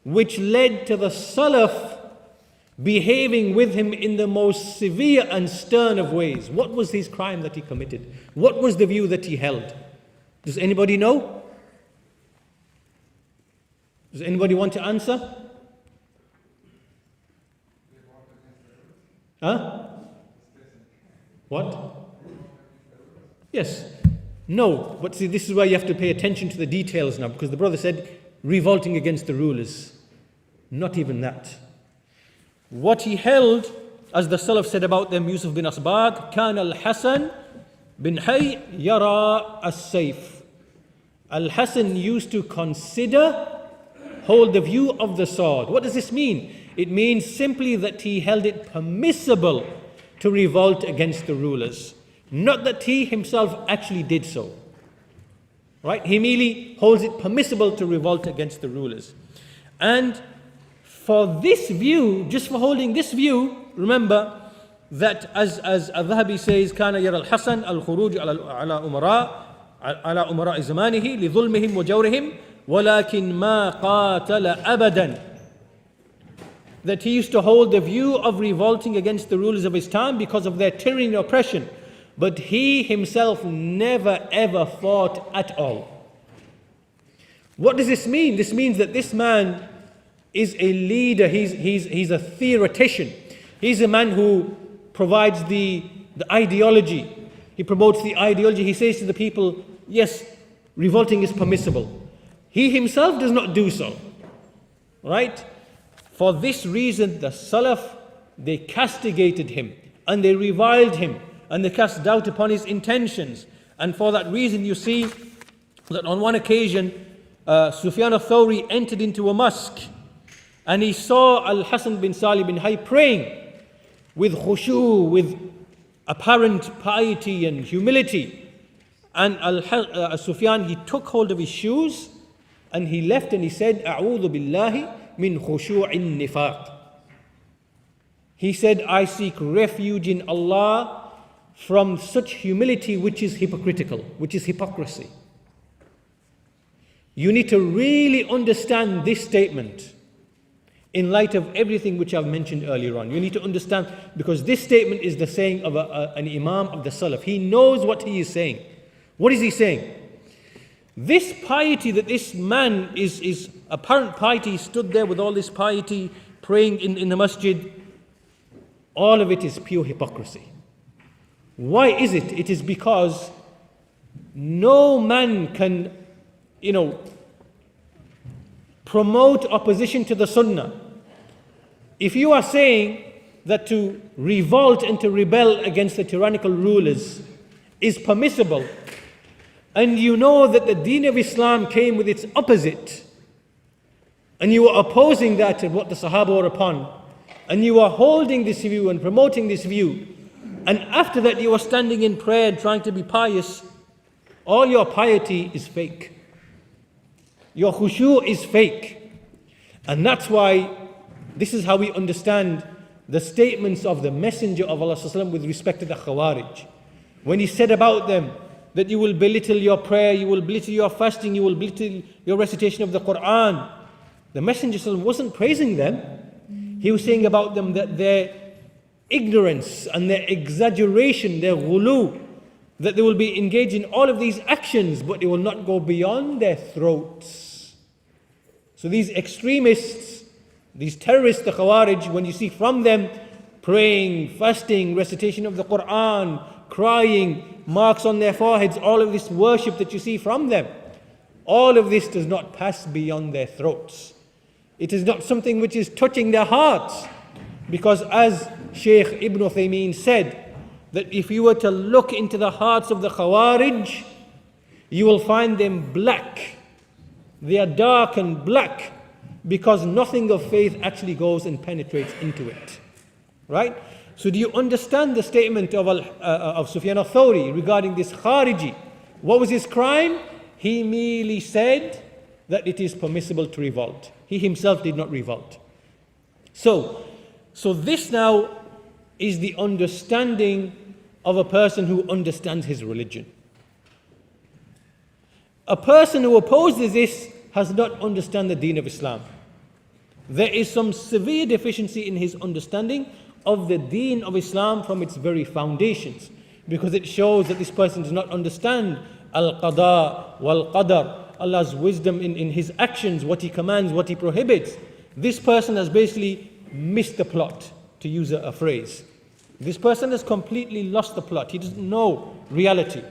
which led to the Salaf behaving with him in the most severe and stern of ways? What was his crime that he committed? What was the view that he held? Does anybody know? Does anybody want to answer? Huh? What? Yes. No. But see, this is where you have to pay attention to the details now, because the brother said revolting against the rulers. Not even that. What he held, as the Salaf said about them, Yusuf bin Asbad, كان الحسن bin Hay يرى السيف. Al-Hasan used to hold the view of the sword. What does this mean? It means simply that he held it permissible to revolt against the rulers. Not that he himself actually did so. Right? He merely holds it permissible to revolt against the rulers. And for this view, just for holding this view, remember that as Al-Dhahabi says, كان يرى الحسن الخروج على أمراء زمانه لظلمهم وجورهم ولكن ما قاتل أبدا. That he used to hold the view of revolting against the rulers of his time because of their tyranny and oppression. But he himself never ever fought at all. What does this mean? This means that this man is a leader, he's a theoretician. He's a man who provides the ideology. He promotes the ideology. He says to the people, yes, revolting is permissible. He himself does not do so. Right? For this reason, the Salaf, they castigated him and they reviled him and they cast doubt upon his intentions. And for that reason, you see that on one occasion, Sufyan al-Thawri entered into a mosque and he saw Al-Hasan bin Salih bin Hay praying with khushu, with apparent piety and humility. And Sufyan, he took hold of his shoes and he left and he said, A'udhu billahi min khushu'in nifaq. He said, I seek refuge in Allah from such humility which is hypocritical, which is hypocrisy. You need to really understand this statement in light of everything which I've mentioned earlier on. You need to understand, because this statement is the saying of an Imam of the Salaf. He knows what he is saying. What is he saying? This piety that this man is apparent piety, he stood there with all this piety, praying in the masjid, all of it is pure hypocrisy. Why is it? It is because no man can, promote opposition to the Sunnah. If you are saying that to revolt and to rebel against the tyrannical rulers is permissible, and you know that the Deen of Islam came with its opposite, and you are opposing that and what the Sahaba were upon, and you are holding this view and promoting this view, and after that you are standing in prayer and trying to be pious, all your piety is fake. Your khushu' is fake. And that's why this is how we understand the statements of the Messenger of Allah with respect to the Khawarij. When he said about them that you will belittle your prayer, you will belittle your fasting, you will belittle your recitation of the Quran, the Messenger wasn't praising them. He was saying about them that their ignorance and their exaggeration, their ghulu, that they will be engaged in all of these actions, but they will not go beyond their throats. So these extremists, these terrorists, the Khawarij, when you see from them praying, fasting, recitation of the Quran, crying, marks on their foreheads, all of this worship that you see from them, all of this does not pass beyond their throats. It is not something which is touching their hearts. Because as Shaykh Ibn Uthaymeen said, that if you were to look into the hearts of the Khawarij, you will find them black. They are dark and black because nothing of faith actually goes and penetrates into it. Right? So do you understand the statement of Sufyan al-Thawri regarding this Khariji? What was his crime? He merely said that it is permissible to revolt. He himself did not revolt. So this now is the understanding of a person who understands his religion. A person who opposes this has not understood the Deen of Islam. There is some severe deficiency in his understanding of the Deen of Islam from its very foundations, because it shows that this person does not understand Al-Qada wal-Qadar, Allah's wisdom in his actions, what he commands, what he prohibits. This person has basically missed the plot, to use a phrase. This person has completely lost the plot. He doesn't know reality.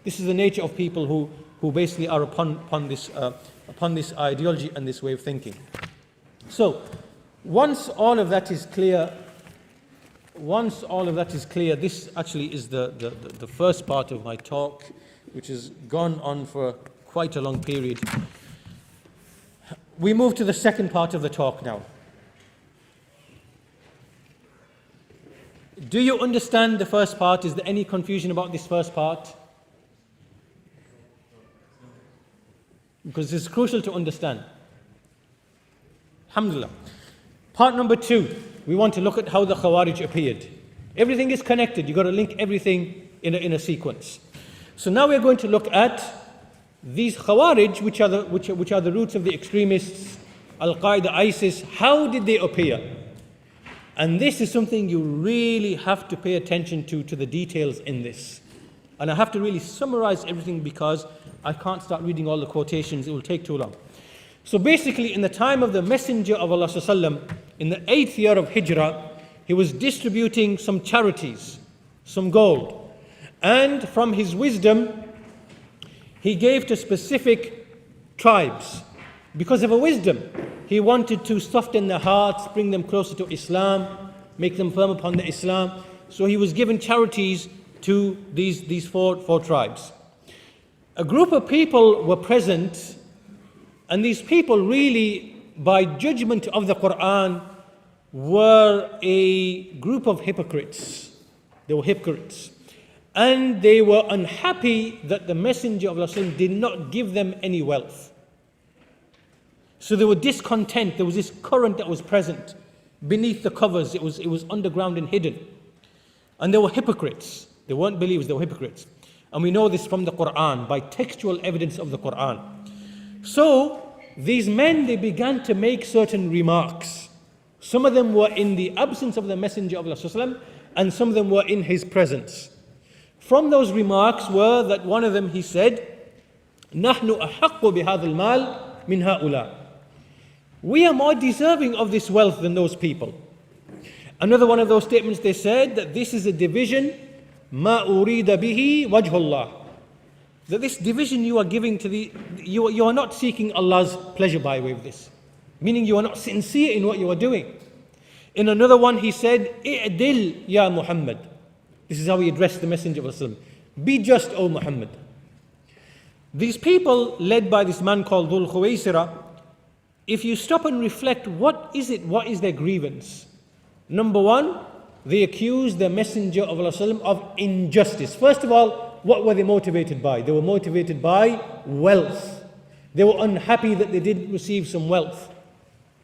This is the nature of people who basically are upon this ideology and this way of thinking. So, once all of that is clear, this actually is the first part of my talk, which has gone on for quite a long period. We move to the second part of the talk now. Do you understand the first part? Is there any confusion about this first part? Because it's crucial to understand. Alhamdulillah. Part number 2, we want to look at how the Khawarij appeared. Everything is connected. You've got to link everything in a sequence. So now we're going to look at these Khawarij, which are the roots of the extremists, Al-Qaeda, ISIS. How did they appear? And this is something you really have to pay attention to the details in this. And I have to really summarize everything because I can't start reading all the quotations, it will take too long. So basically, in the time of the Messenger of Allah ﷺ, in the 8th year of Hijrah, he was distributing some charities, some gold. And from his wisdom, he gave to specific tribes. Because of a wisdom, he wanted to soften their hearts, bring them closer to Islam, make them firm upon the Islam. So he was given charities to these four tribes. A group of people were present, and these people really, by judgment of the Quran, were a group of hypocrites. They were hypocrites. And they were unhappy that the Messenger of Allah did not give them any wealth. So they were discontent. There was this current that was present beneath the covers. It was underground and hidden. And they were hypocrites. They weren't believers, they were hypocrites. And we know this from the Quran, by textual evidence of the Quran. So these men, they began to make certain remarks. Some of them were in the absence of the Messenger of Allah, and some of them were in his presence. From those remarks were that one of them, he said, نَحْنُ أَحَقُّ بِهَذَا الْمَالِ مِنْ هَؤُلَاءِ. We are more deserving of this wealth than those people. Another one of those statements, they said that this is a division, مَا أُرِيدَ بِهِ وَجْهُ اللَّهِ. that this division you are giving to you are not seeking Allah's pleasure by way of this. Meaning you are not sincere in what you are doing. In another one he said, "I'dil ya Muhammad." This is how he addressed the Messenger of Allah. Be just, O Muhammad. These people, led by this man called Dhul Khuwaisira, if you stop and reflect, what is their grievance? Number one, they accuse the Messenger of Allah of injustice. First of all, what were they motivated by? They were motivated by wealth. They were unhappy that they didn't receive some wealth.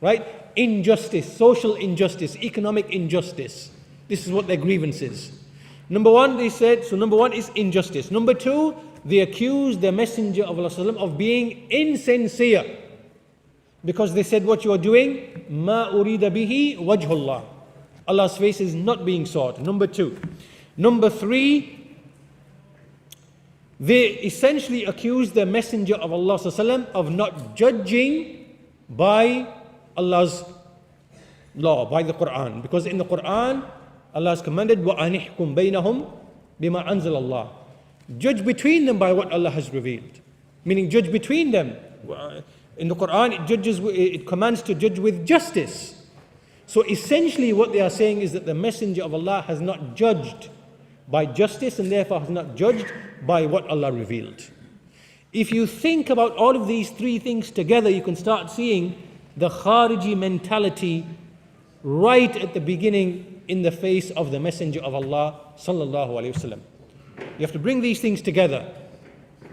Right? Injustice, social injustice, economic injustice. This is what their grievance is. Number one, they said, so number one is injustice. Number two, they accused the Messenger of Allah of being insincere. Because they said what you are doing, ma urida bihi wajhullah. Allah's face is not being sought. Number two. Number three, they essentially accused the Messenger of Allah of not judging by Allah's law, by the Quran. Because in the Quran, Allah has commanded, وَأَنِحْكُمْ بَيْنَهُمْ بِمَا أَنزَلَ اللَّهِ. Judge between them by what Allah has revealed. Meaning judge between them. In the Quran, it commands to judge with justice. So essentially what they are saying is that the Messenger of Allah has not judged by justice and therefore has not judged by what Allah revealed. If you think about all of these three things together, you can start seeing the Khariji mentality right at the beginning in the face of the Messenger of Allah sallallahu alaihi wasallam. You have to bring these things together.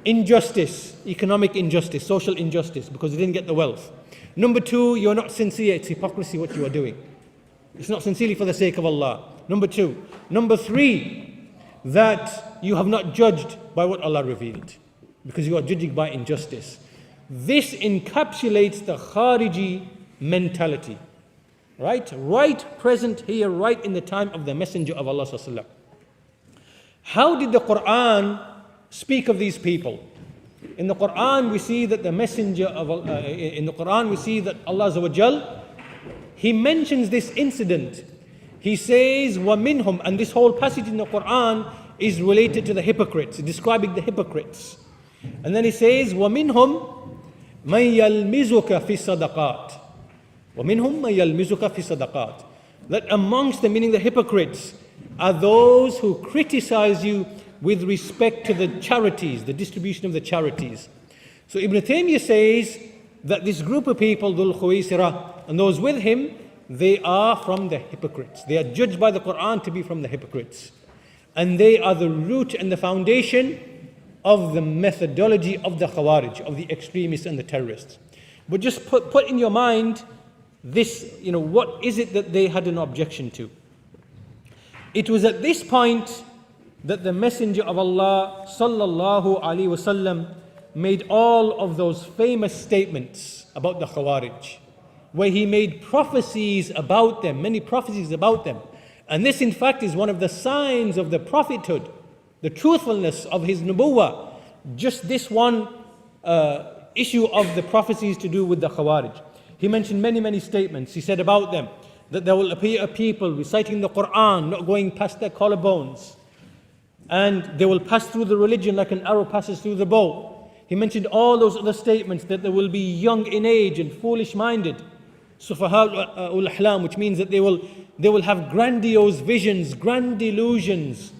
Injustice, economic injustice, social injustice, because you didn't get the wealth. Number two, you're not sincere. It's hypocrisy what you are doing. It's not sincerely for the sake of Allah. Number two. Number three, that you have not judged by what Allah revealed, because you are judging by injustice. This encapsulates the Khariji mentality. Right present here, right in the time of the Messenger of Allah sallallahu alaihi wasallam. How did the Quran speak of these people? In the Quran we see that the Messenger of Allah, in the Quran we see that Allah Azza wa Jal, He mentions this incident. He says, وَمِنْهُمْ, and this whole passage in the Quran is related to the hypocrites, describing the hypocrites. And then He says, وَمِنْهُمْ مَنْ يَلْمِزُكَ فِي الصَّدَقَاتِ وَمِنْهُمْ مَنْ يَلْمِزُكَ فِي الصَّدَقَاتِ. That amongst them, meaning the hypocrites, are those who criticize you with respect to the charities, the distribution of the charities. So Ibn Taymiyyah says that this group of people, Dhul Khuwaisira and those with him, they are from the hypocrites. They are judged by the Quran to be from the hypocrites. And they are the root and the foundation of the methodology of the Khawarij, of the extremists and the terrorists. But just put in your mind this, what is it that they had an objection to? It was at this point that the Messenger of Allah sallallahu alaihi wasallam made all of those famous statements about the Khawarij, where he made prophecies about them, many prophecies about them. And this in fact is one of the signs of the prophethood, the truthfulness of his nubuwwah. Just this one issue of the prophecies to do with the Khawarij. He mentioned many statements. He said about them that there will appear a people reciting the Quran, not going past their collarbones. And they will pass through the religion like an arrow passes through the bow. He mentioned all those other statements, that they will be young in age and foolish minded. Sufaha ul-ahlam, which means that they will have grandiose visions, grand delusions.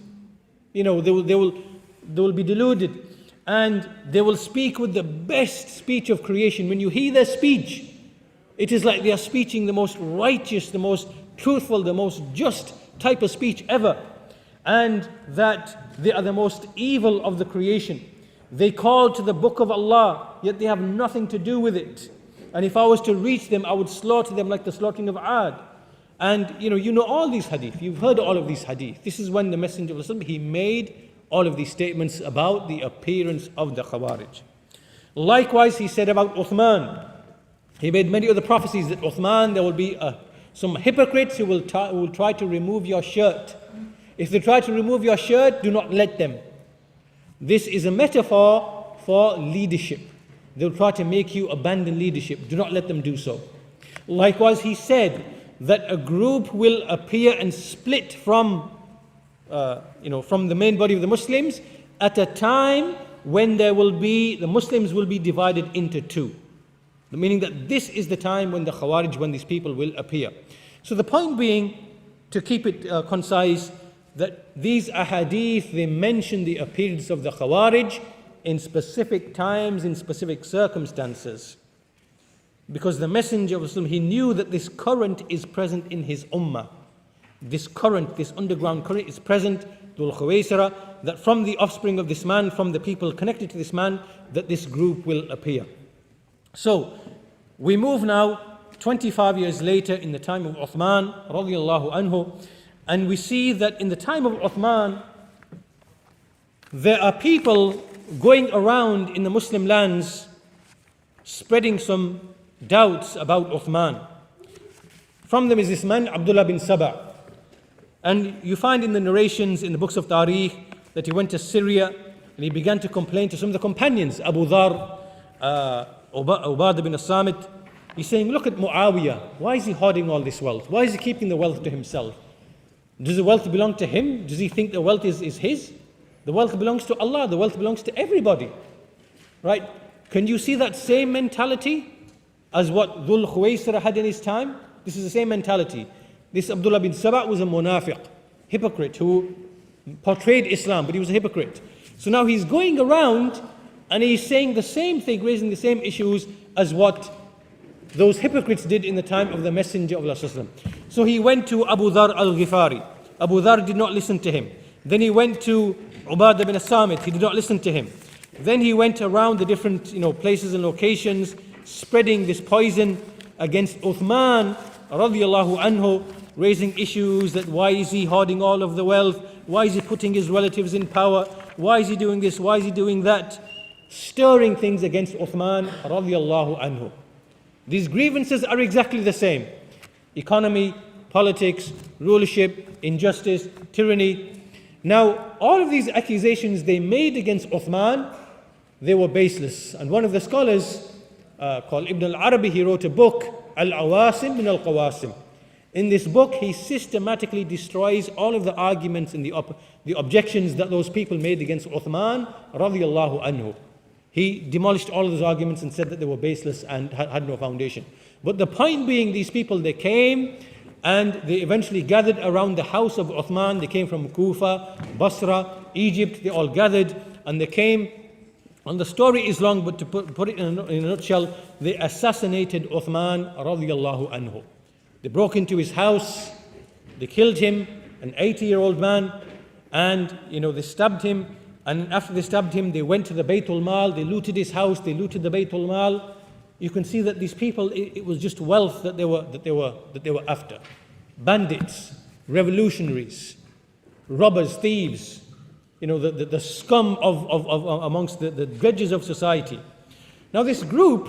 They will be deluded. And they will speak with the best speech of creation. When you hear their speech, it is like they are speaking the most righteous, the most truthful, the most just type of speech ever. And that they are the most evil of the creation. They call to the book of Allah, yet they have nothing to do with it. And if I was to reach them, I would slaughter them like the slaughtering of Ad. And you know all these hadith. You've heard all of these hadith. This is when the Messenger of Allah, he made all of these statements about the appearance of the Khawarij. Likewise, he said about Uthman. He made many other prophecies that Uthman, there will be some hypocrites who will try to remove your shirt. If they try to remove your shirt, do not let them. This is a metaphor for leadership. They'll try to make you abandon leadership. Do not let them do so. Likewise, he said that a group will appear and split from the main body of the Muslims at a time when the Muslims will be divided into two. Meaning that this is the time when the Khawarij, when these people will appear. So the point being, to keep it concise, that these ahadith, they mention the appearance of the Khawarij in specific times, in specific circumstances. Because the Messenger of Islam, he knew that this current is present in his ummah. This current, this underground current is present, Dhul Khuwaysira, that from the offspring of this man, from the people connected to this man, that this group will appear. So, we move now 25 years later in the time of Uthman radiallahu anhu, and we see that in the time of Uthman, there are people going around in the Muslim lands spreading some doubts about Uthman. From them is this man, Abdullah bin Saba. And you find in the narrations in the books of Tariq that he went to Syria and he began to complain to some of the companions, Abu Dhar, Ubadah bin As-Samit. He's saying, look at Muawiyah. Why is he hoarding all this wealth? Why is he keeping the wealth to himself? Does the wealth belong to him? Does he think the wealth is his? The wealth belongs to Allah. The wealth belongs to everybody. Right? Can you see that same mentality as what Dhul Khuwaysira had in his time? This is the same mentality. This Abdullah bin Saba was a munafiq, hypocrite, who portrayed Islam, but he was a hypocrite. So now he's going around and he's saying the same thing, raising the same issues as what those hypocrites did in the time of the Messenger of Allah. So he went to Abu Dhar al-Ghifari. Abu Dhar did not listen to him. Then he went to Ubadah bin As-Samit. He did not listen to him. Then he went around the different places and locations, spreading this poison against Uthman radiallahu anhu, raising issues that why is he hoarding all of the wealth? Why is he putting his relatives in power? Why is he doing this? Why is he doing that? Stirring things against Uthman radiallahu anhu. These grievances are exactly the same. Economy, politics, rulership, injustice, tyranny. Now, all of these accusations they made against Uthman, they were baseless. And one of the scholars called Ibn al-Arabi, he wrote a book, Al-Awasim min al-Qawasim. In this book, he systematically destroys all of the arguments and the objections that those people made against Uthman radiallahu anhu. He demolished all of those arguments and said that they were baseless and had no foundation. But the point being, these people, they came and they eventually gathered around the house of Uthman. They came from Kufa, Basra, Egypt. They all gathered and they came. And the story is long, but to put it in a nutshell, they assassinated Uthman radiallahu anhu. They broke into his house, they killed him, an 80-year-old man, and they stabbed him. And after they stabbed him, they went to the Baytul Mal, they looted his house, they looted the Baytul Mal. You can see that these people, it was just wealth that they were after. Bandits, revolutionaries, robbers, thieves, the scum of amongst the dredges of society. Now this group,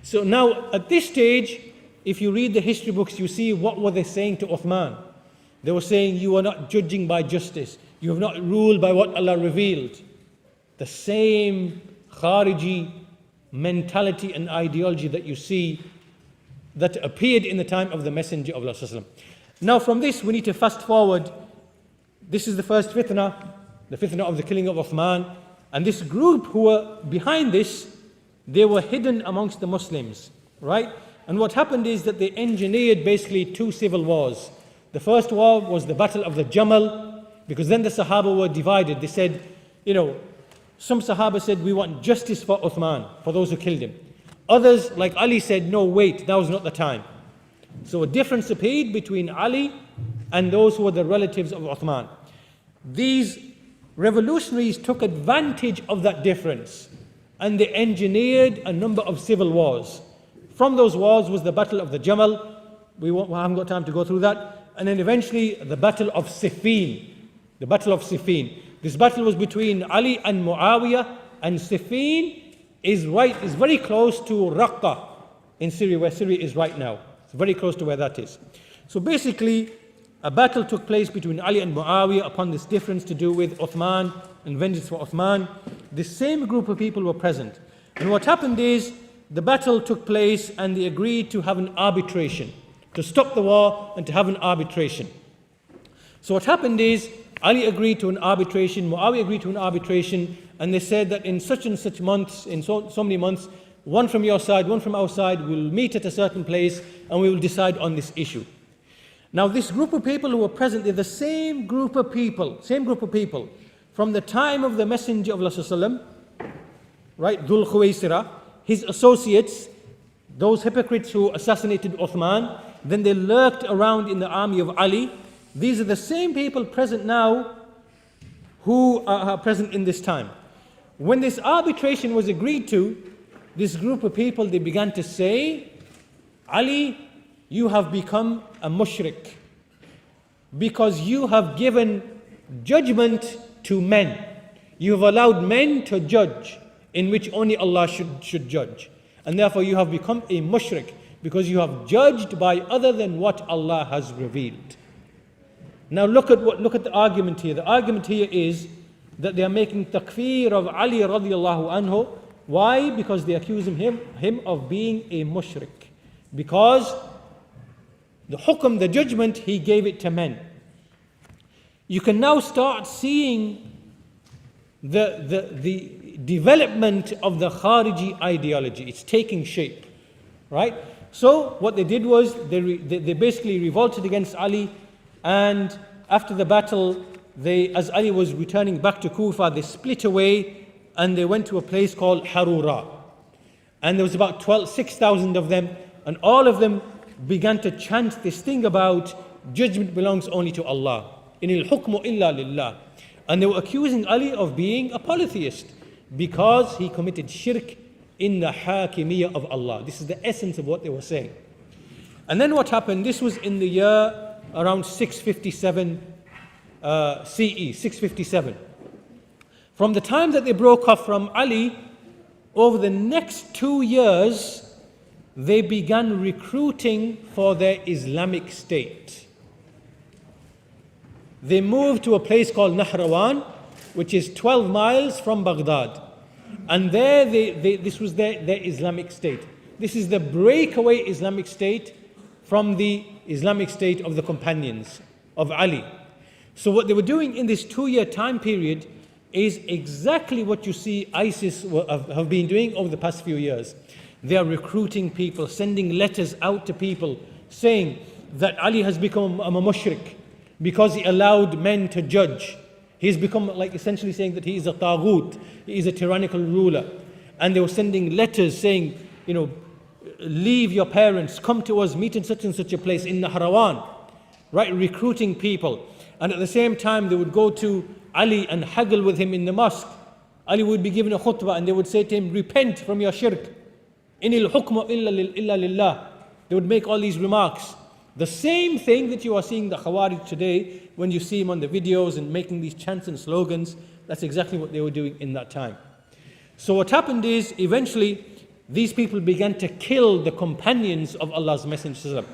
so now at this stage, if you read the history books, you see what were they saying to Uthman. They were saying, you are not judging by justice. You have not ruled by what Allah revealed. The same Khariji mentality and ideology that you see that appeared in the time of the Messenger of Allah. Now from this, we need to fast forward. This is the first fitna, the fitna of the killing of Uthman. And this group who were behind this, they were hidden amongst the Muslims, right? And what happened is that they engineered basically two civil wars. The first war was the Battle of the Jamal, because then the Sahaba were divided. They said, some Sahaba said, we want justice for Uthman, for those who killed him. Others, like Ali, said, no, wait, that was not the time. So a difference appeared between Ali and those who were the relatives of Uthman. These revolutionaries took advantage of that difference and they engineered a number of civil wars. From those wars was the Battle of the Jamal. We haven't got time to go through that. And then eventually the Battle of Siffin. The Battle of Siffin. This battle was between Ali and Muawiyah, and Siffin is very close to Raqqa in Syria, where Syria is right now. It's very close to where that is. So basically, a battle took place between Ali and Muawiyah upon this difference to do with Uthman and vengeance for Uthman. The same group of people were present. And what happened is, the battle took place and they agreed to have an arbitration, to stop the war and to have an arbitration. So what happened is, Ali agreed to an arbitration, Muawiyah agreed to an arbitration, and they said that in such and such months, in so many months, one from your side, one from our side, we'll meet at a certain place and we will decide on this issue. Now this group of people who were present, they're the same group of people from the time of the Messenger of Allah, right, Dhul Khuwaisira, his associates, those hypocrites who assassinated Uthman, then they lurked around in the army of Ali. These are the same people present now who are present in this time. When this arbitration was agreed to, this group of people, they began to say, Ali, you have become a mushrik because you have given judgment to men. You have allowed men to judge in which only Allah should judge. And therefore you have become a mushrik because you have judged by other than what Allah has revealed. Now look at the argument here. The argument here is that they are making takfir of Ali radiallahu anhu. Why? Because they accuse him of being a mushrik. Because the hukm, the judgment, he gave it to men. You can now start seeing the development of the Khariji ideology. It's taking shape, right? So what they did was they basically revolted against Ali, and after the battle, as Ali was returning back to Kufa, they split away and they went to a place called Harura. And there was about 6,000 of them, and all of them began to chant this thing about judgment belongs only to Allah. Inil hukmu illa lillah. And they were accusing Ali of being a polytheist because he committed shirk in the hakimiyyah of Allah. This is the essence of what they were saying. And then what happened? This was in the year around 657 CE, 657. From the time that they broke off from Ali, over the next 2 years, they began recruiting for their Islamic State. They moved to a place called Nahrawan, which is 12 miles from Baghdad. And there this was their Islamic State. This is the breakaway Islamic State from the Islamic State of the companions of Ali. So what they were doing in this 2-year time period is exactly what you see ISIS have been doing over the past few years. They are recruiting people, sending letters out to people saying that Ali has become a mushrik because he allowed men to judge. He's become like essentially saying that he is a taghut, he is a tyrannical ruler. And they were sending letters saying, leave your parents, come to us, meet in such and such a place in Nahrawan, right? Recruiting people. And at the same time, they would go to Ali and haggle with him in the mosque. Ali would be given a khutbah and they would say to him, repent from your shirk. Inil hukmu illa lillah. They would make all these remarks. The same thing that you are seeing the Khawarij today when you see them on the videos and making these chants and slogans. That's exactly what they were doing in that time. So what happened is eventually these people began to kill the companions of Allah's Messenger.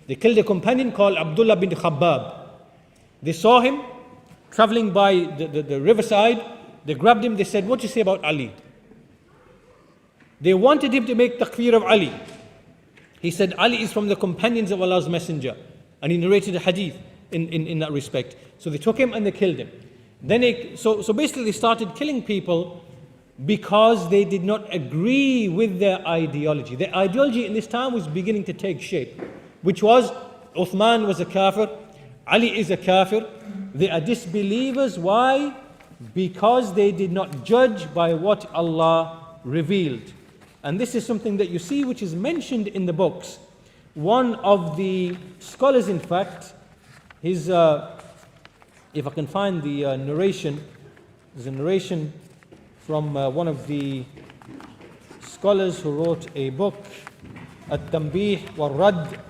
They killed a companion called Abdullah bin Khabbab. They saw him traveling by the riverside. They grabbed him. They said, what do you say about Ali? They wanted him to make takfir of Ali. He said, Ali is from the companions of Allah's Messenger. And he narrated a hadith in that respect. So they took him and they killed him. Then so basically they started killing people because they did not agree with their ideology. Their ideology in this time was beginning to take shape, which was Uthman was a kafir, Ali is a kafir. They are disbelievers. Why? Because they did not judge by what Allah revealed. And this is something that you see which is mentioned in the books. One of the scholars, in fact, if I can find the narration, there's a narration from one of the scholars who wrote a book, At-Tanbih wal-Radd.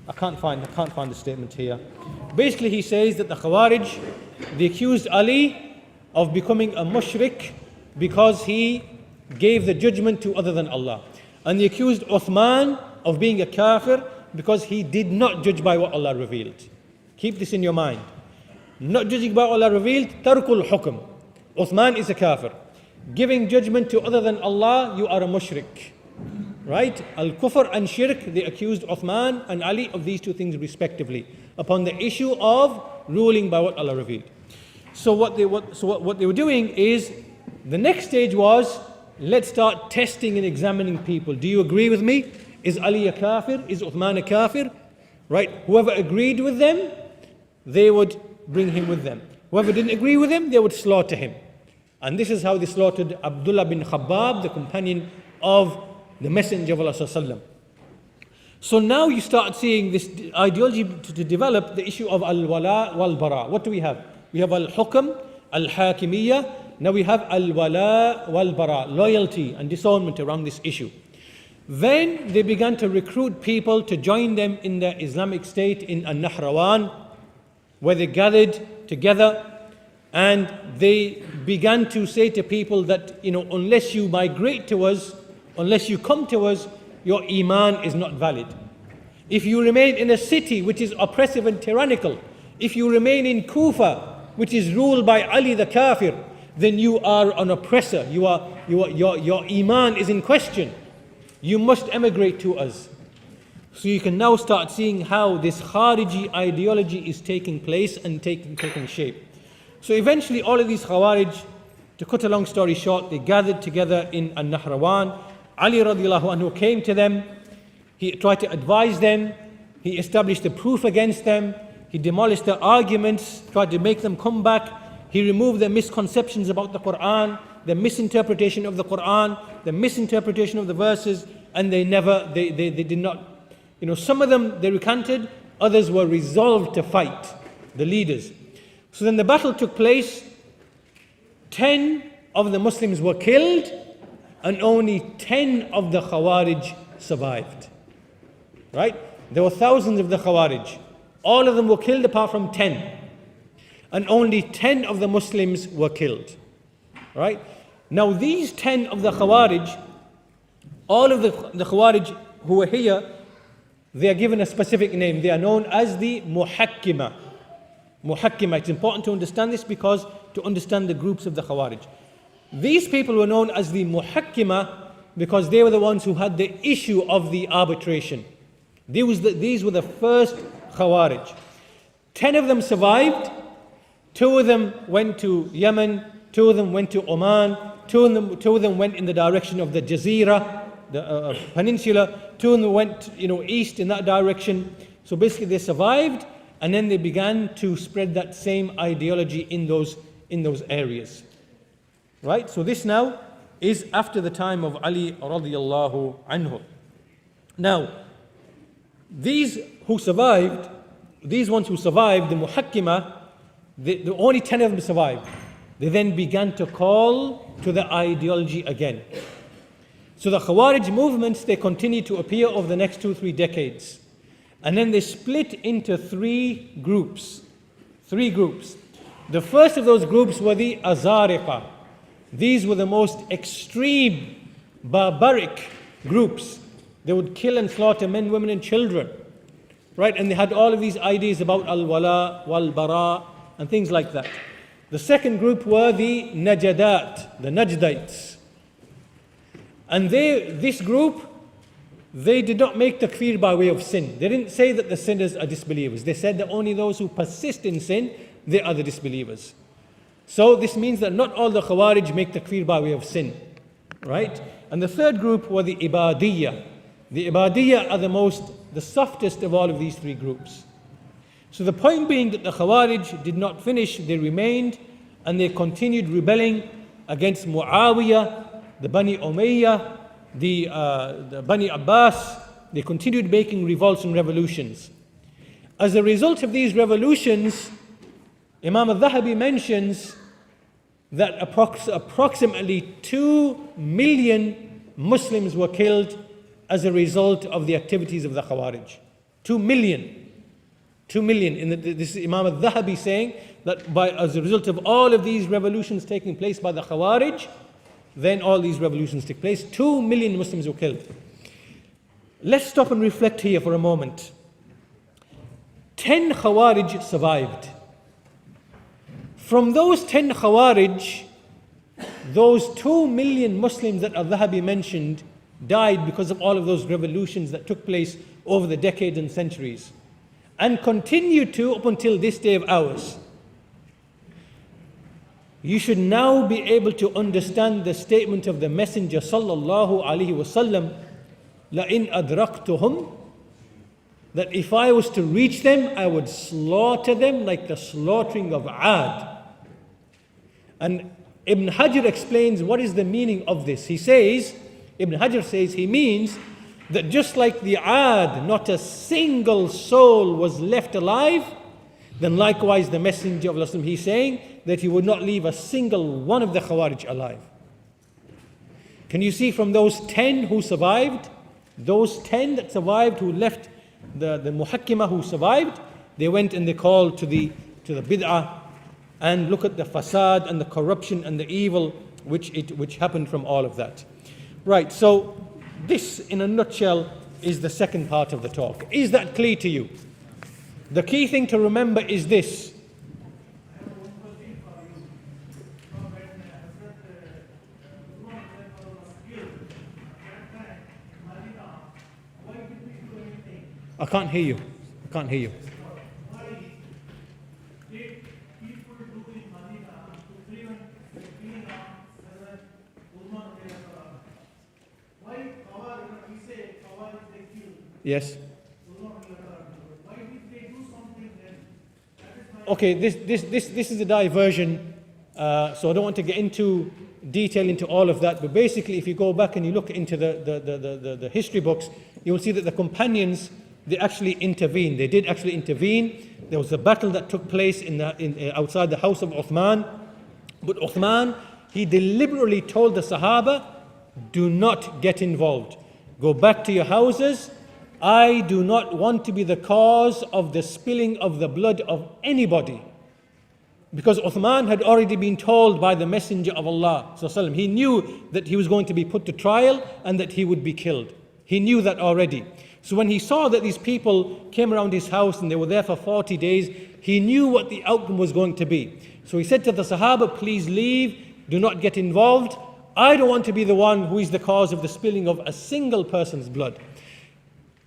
I can't find the statement here. Basically, he says that the Khawarij, they accused Ali of becoming a mushrik because he gave the judgment to other than Allah. And they accused Uthman of being a kafir because he did not judge by what Allah revealed. Keep this in your mind. Not judging by what Allah revealed, tarkul hukm. Uthman is a kafir. Giving judgment to other than Allah, you are a mushrik. Right? Al-Kufr and Shirk, they accused Uthman and Ali of these two things respectively upon the issue of ruling by what Allah revealed. So what they were doing is The next stage was, let's start testing and examining people. Do you agree with me? Is Ali a kafir? Is Uthman a kafir? Right? Whoever agreed with them, they would bring him with them. Whoever didn't agree with him, they would slaughter him. And this is how they slaughtered Abdullah bin Khabbab, the companion of the Messenger of Allah Sallallahu Alaihi Wasallam. So now you start seeing this ideology to develop, the issue of al-wala wal-bara. What do we have? We have al-hukm, al-hakimiyya. Now we have al-wala wal-bara, loyalty and disownment around this issue. Then they began to recruit people to join them in the Islamic State in An-Nahrawan, where they gathered together and they began to say to people that, unless you migrate to us, unless you come to us, your iman is not valid. If you remain in a city which is oppressive and tyrannical, if you remain in Kufa, which is ruled by Ali the Kafir, then you are an oppressor. Your iman is in question. You must emigrate to us. So you can now start seeing how this Khariji ideology is taking place and taking shape. So eventually all of these Khawarij, to cut a long story short, they gathered together in An-Nahrawan. Ali radiallahu anhu came to them. He tried to advise them. He established the proof against them. He demolished their arguments, tried to make them come back. He removed their misconceptions about the Quran, the misinterpretation of the Quran, the misinterpretation of the verses, and they did not, some of them they recanted, others were resolved to fight, the leaders. So then the battle took place. 10 of the Muslims were killed, and only 10 of the Khawarij survived. Right? There were thousands of the Khawarij. All of them were killed apart from 10. And only 10 of the Muslims were killed. Right? Now these 10 of the Khawarij, all of the Khawarij who were here, they are given a specific name. They are known as the Muhakkima. Muhakkima. It's important to understand this because to understand the groups of the Khawarij. These people were known as the Muhakkima because they were the ones who had the issue of the arbitration. These were the first Khawarij. 10 of them survived. 2 of them went to Yemen. 2 of them went to Oman. 2 of them went in the direction of the Jazeera, the peninsula. 2 of them went, east in that direction. So basically they survived, and then they began to spread that same ideology in those areas. Right? So this now is after the time of Ali radiallahu anhu. Now, these ones who survived, the Muhakkima, the only 10 of them survived. They then began to call to the ideology again. So the Khawarij movements, they continued to appear over the next 2-3 decades. And then they split into 3 groups. 3 groups. The first of those groups were the Azariqa. These were the most extreme, barbaric groups. They would kill and slaughter men, women and children. Right? And they had all of these ideas about al-wala, wal-bara, and things like that. The second group were the Najadat, the Najdites. And this group, they did not make takfir by way of sin. They didn't say that the sinners are disbelievers. They said that only those who persist in sin, they are the disbelievers. So this means that not all the Khawarij make takfir by way of sin. Right? And the third group were the Ibadiyya. The Ibadiyya are the softest of all of these 3 groups. So the point being that the Khawarij did not finish, they remained, and they continued rebelling against Muawiyah, the Bani Umayyah, the Bani Abbas. They continued making revolts and revolutions. As a result of these revolutions, Imam al-Dhahabi mentions that approximately 2 million Muslims were killed as a result of the activities of the Khawarij. 2 million. 2 million. This is Imam al-Dhahabi saying that as a result of all of these revolutions taking place by the Khawarij, then all these revolutions took place. 2 million Muslims were killed. Let's stop and reflect here for a moment. 10 Khawarij survived. From those 10 Khawarij, those 2 million Muslims that al-Dhahabi mentioned died because of all of those revolutions that took place over the decades and centuries, and continue to up until this day of ours. you should now be able to understand the statement of the Messenger sallallahu alaihi wasallam, لَإِنْ أَدْرَكْتُهُمْ, that if I was to reach them, I would slaughter them like the slaughtering of Ad. And Ibn Hajar explains what is the meaning of this. He says, Ibn Hajar says, he means that just like the Ad, not a single soul was left alive, then likewise the Messenger of Allah, he's saying that he would not leave a single one of the Khawarij alive. Can you see from those 10 who survived, those 10 that survived who left the Muhakkimah who survived, they went and they called to the bid'ah, and look at the fasad and the corruption and the evil which happened from all of that. Right, so this in a nutshell is the second part of the talk. Is that clear to you? The key thing to remember is this. I can't hear you. I can't hear you. Yes. Okay, this is a diversion, so I don't want to get into detail into all of that. But basically, if you go back and you look into the history books, you will see that the companions, they actually intervened. They did actually intervene. There was a battle that took place outside the house of Uthman. But Uthman, he deliberately told the Sahaba, do not get involved. Go back to your houses. I do not want to be the cause of the spilling of the blood of anybody. Because Uthman had already been told by the Messenger of Allah, he knew that he was going to be put to trial and that he would be killed. He knew that already. So when he saw that these people came around his house and they were there for 40 days, he knew what the outcome was going to be. So he said to the Sahaba, please leave, do not get involved. I don't want to be the one who is the cause of the spilling of a single person's blood.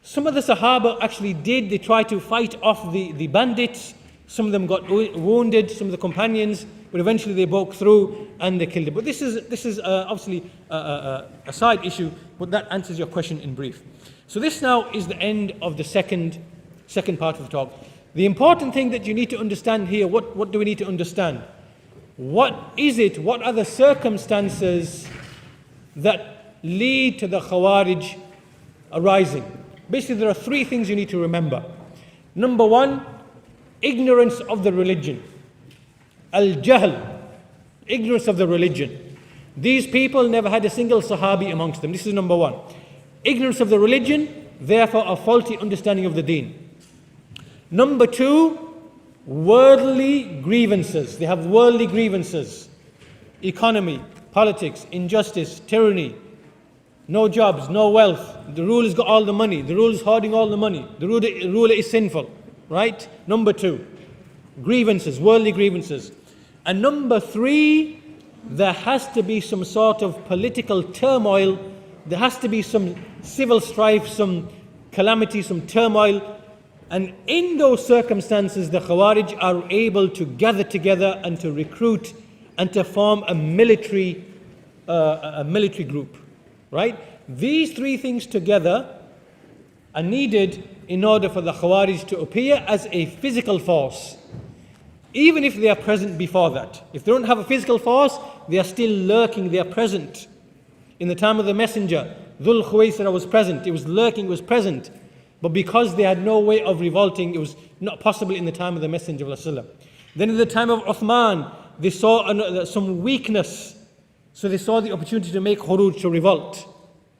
Some of the Sahaba actually did, they tried to fight off the bandits. Some of them got wounded, some of the companions, but eventually they broke through and they killed them. But this is obviously a side issue, but that answers your question in brief. So this now is the end of the second part of the talk. The important thing that you need to understand here, what do we need to understand? What are the circumstances that lead to the Khawarij arising? Basically, there are three things you need to remember. Number one, ignorance of the religion. Al-Jahl, ignorance of the religion. These people never had a single Sahabi amongst them. This is number one. Ignorance of the religion, therefore a faulty understanding of the deen. Number two, worldly grievances. They have worldly grievances. Economy, politics, injustice, tyranny. No jobs, no wealth. The ruler's got all the money. The ruler's hoarding all the money. The ruler is sinful. Right? Number two, grievances, worldly grievances. And number three, there has to be some sort of political turmoil. There has to be some civil strife, some calamity, some turmoil. And in those circumstances, the Khawarij are able to gather together and to recruit and to form a military group. Right? These three things together are needed in order for the Khawarij to appear as a physical force. Even if they are present before that. If they don't have a physical force, they are still lurking, they are present. In the time of the Messenger, Dhul Khuwaysira was present, it was lurking, it was present. But because they had no way of revolting, it was not possible in the time of the Messenger of Allah. Then in the time of Uthman, they saw some weakness. So they saw the opportunity to make khuruj, to revolt.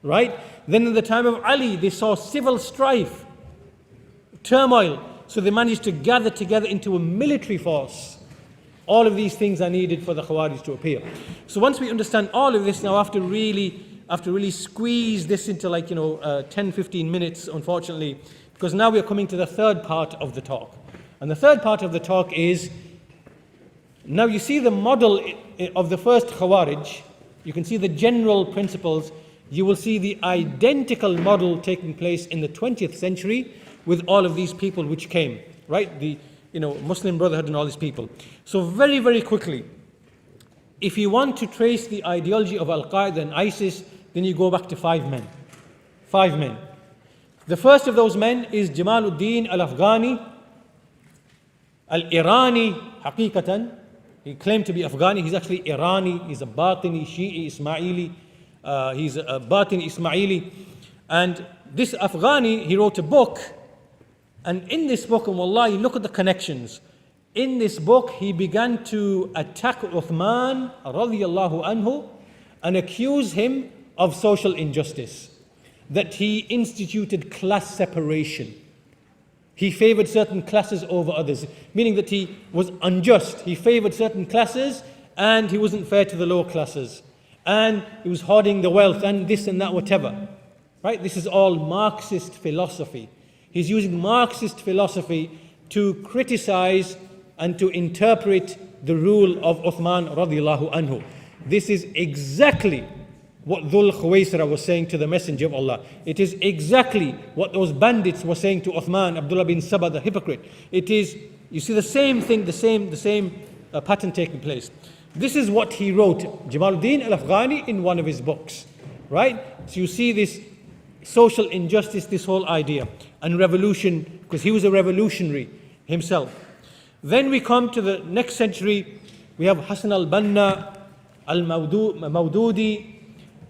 Right? Then in the time of Ali, they saw civil strife, turmoil. So they managed to gather together into a military force. All of these things are needed for the Khawarij to appear. So once we understand all of this, now after really squeeze this into 10-15 minutes, unfortunately, because now we are coming to the third part of the talk. And the third part of the talk is, now you see the model of the first Khawarij, you can see the general principles, you will see the identical model taking place in the 20th century with all of these people which came, right? The Muslim Brotherhood and all these people. So very, very quickly, if you want to trace the ideology of Al-Qaeda and ISIS, then you go back to 5 men. 5 men. The first of those men is Jamaluddin al-Afghani, al-Irani, haqiqatan. He claimed to be Afghani, he's actually Irani, he's a Batini, Shi'i, Ismaili, he's a Batini Ismaili. And this Afghani, he wrote a book, and in this book, and wallahi, look at the connections. In this book, he began to attack Uthman radiyallahu anhu and accuse him of social injustice, that he instituted class separation. He favored certain classes over others, meaning that he was unjust. He favored certain classes and he wasn't fair to the lower classes. And he was hoarding the wealth and this and that, whatever. Right? This is all Marxist philosophy. He's using Marxist philosophy to criticize and to interpret the rule of Uthman radiallahu anhu. This is exactly what Dhul Khuwaisra was saying to the Messenger of Allah. It is exactly what those bandits were saying to Uthman, Abdullah bin Sabah, the hypocrite. It is, you see the same thing, the same pattern taking place. This is what he wrote, Jamaluddin al-Afghani, in one of his books. Right? So you see this social injustice, this whole idea, and revolution, because he was a revolutionary himself. Then we come to the next century, we have Hassan al-Banna, al-Mawdudi,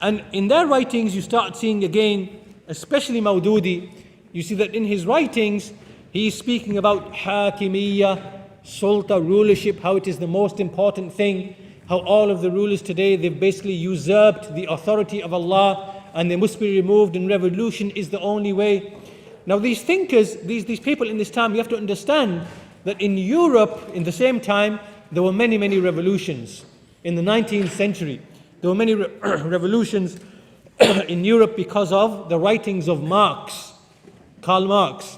and in their writings you start seeing again, especially Mawdudi, you see that in his writings he is speaking about Hakimiyya, Sulta, rulership, how it is the most important thing, how all of the rulers today, they've basically usurped the authority of Allah and they must be removed and revolution is the only way. Now these thinkers, these people in this time, you have to understand that in Europe, in the same time, there were many, many revolutions. In the 19th century, there were many revolutions in Europe because of the writings of Marx, Karl Marx.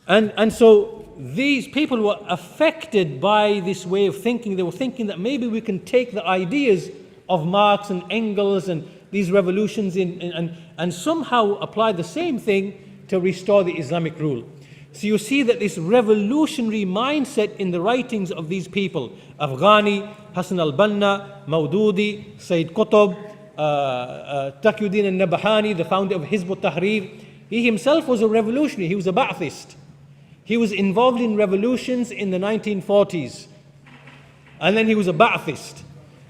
And so these people were affected by this way of thinking. They were thinking that maybe we can take the ideas of Marx and Engels and these revolutions and somehow apply the same thing to restore the Islamic rule. So you see that this revolutionary mindset in the writings of these people, Afghani, Hassan al-Banna, Mawdudi, Sayyid Qutb, Taqiyuddin al-Nabhani, the founder of Hizb ut-Tahrir, he himself was a revolutionary, he was a Ba'athist. He was involved in revolutions in the 1940s. And then he was a Ba'athist.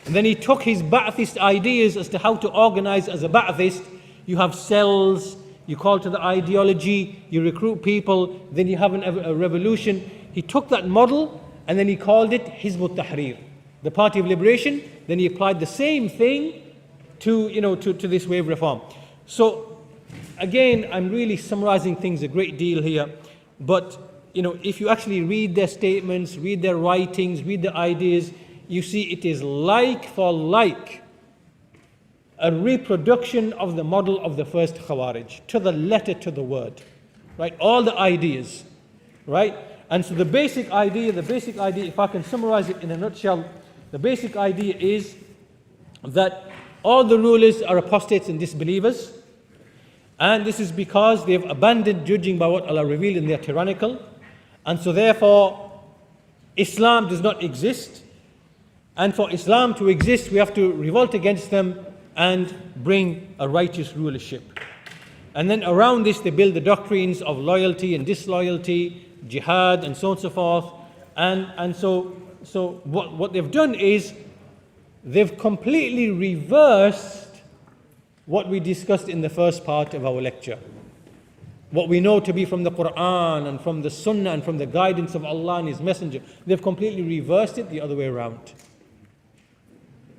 And then he took his Ba'athist ideas as to how to organize as a Ba'athist. You have cells, you call to the ideology, you recruit people, then you have a revolution. He took that model and then he called it Hizb ut-Tahrir, the Party of Liberation. Then he applied the same thing to this way of reform. So again, I'm really summarizing things a great deal here, but if you actually read their statements, read their writings, read their ideas, you see it is like for like a reproduction of the model of the first Khawarij, to the letter, to the word, right? All the ideas, right? And so the basic idea, if I can summarize it in a nutshell, the basic idea is that all the rulers are apostates and disbelievers, and this is because they have abandoned judging by what Allah revealed and they are tyrannical, and so therefore Islam does not exist, and for Islam to exist we have to revolt against them and bring a righteous rulership. And then around this they build the doctrines of loyalty and disloyalty, jihad and so on and so forth. And so what they've done is they've completely reversed what we discussed in the first part of our lecture. What we know to be from the Quran and from the Sunnah and from the guidance of Allah and His Messenger. They've completely reversed it the other way around.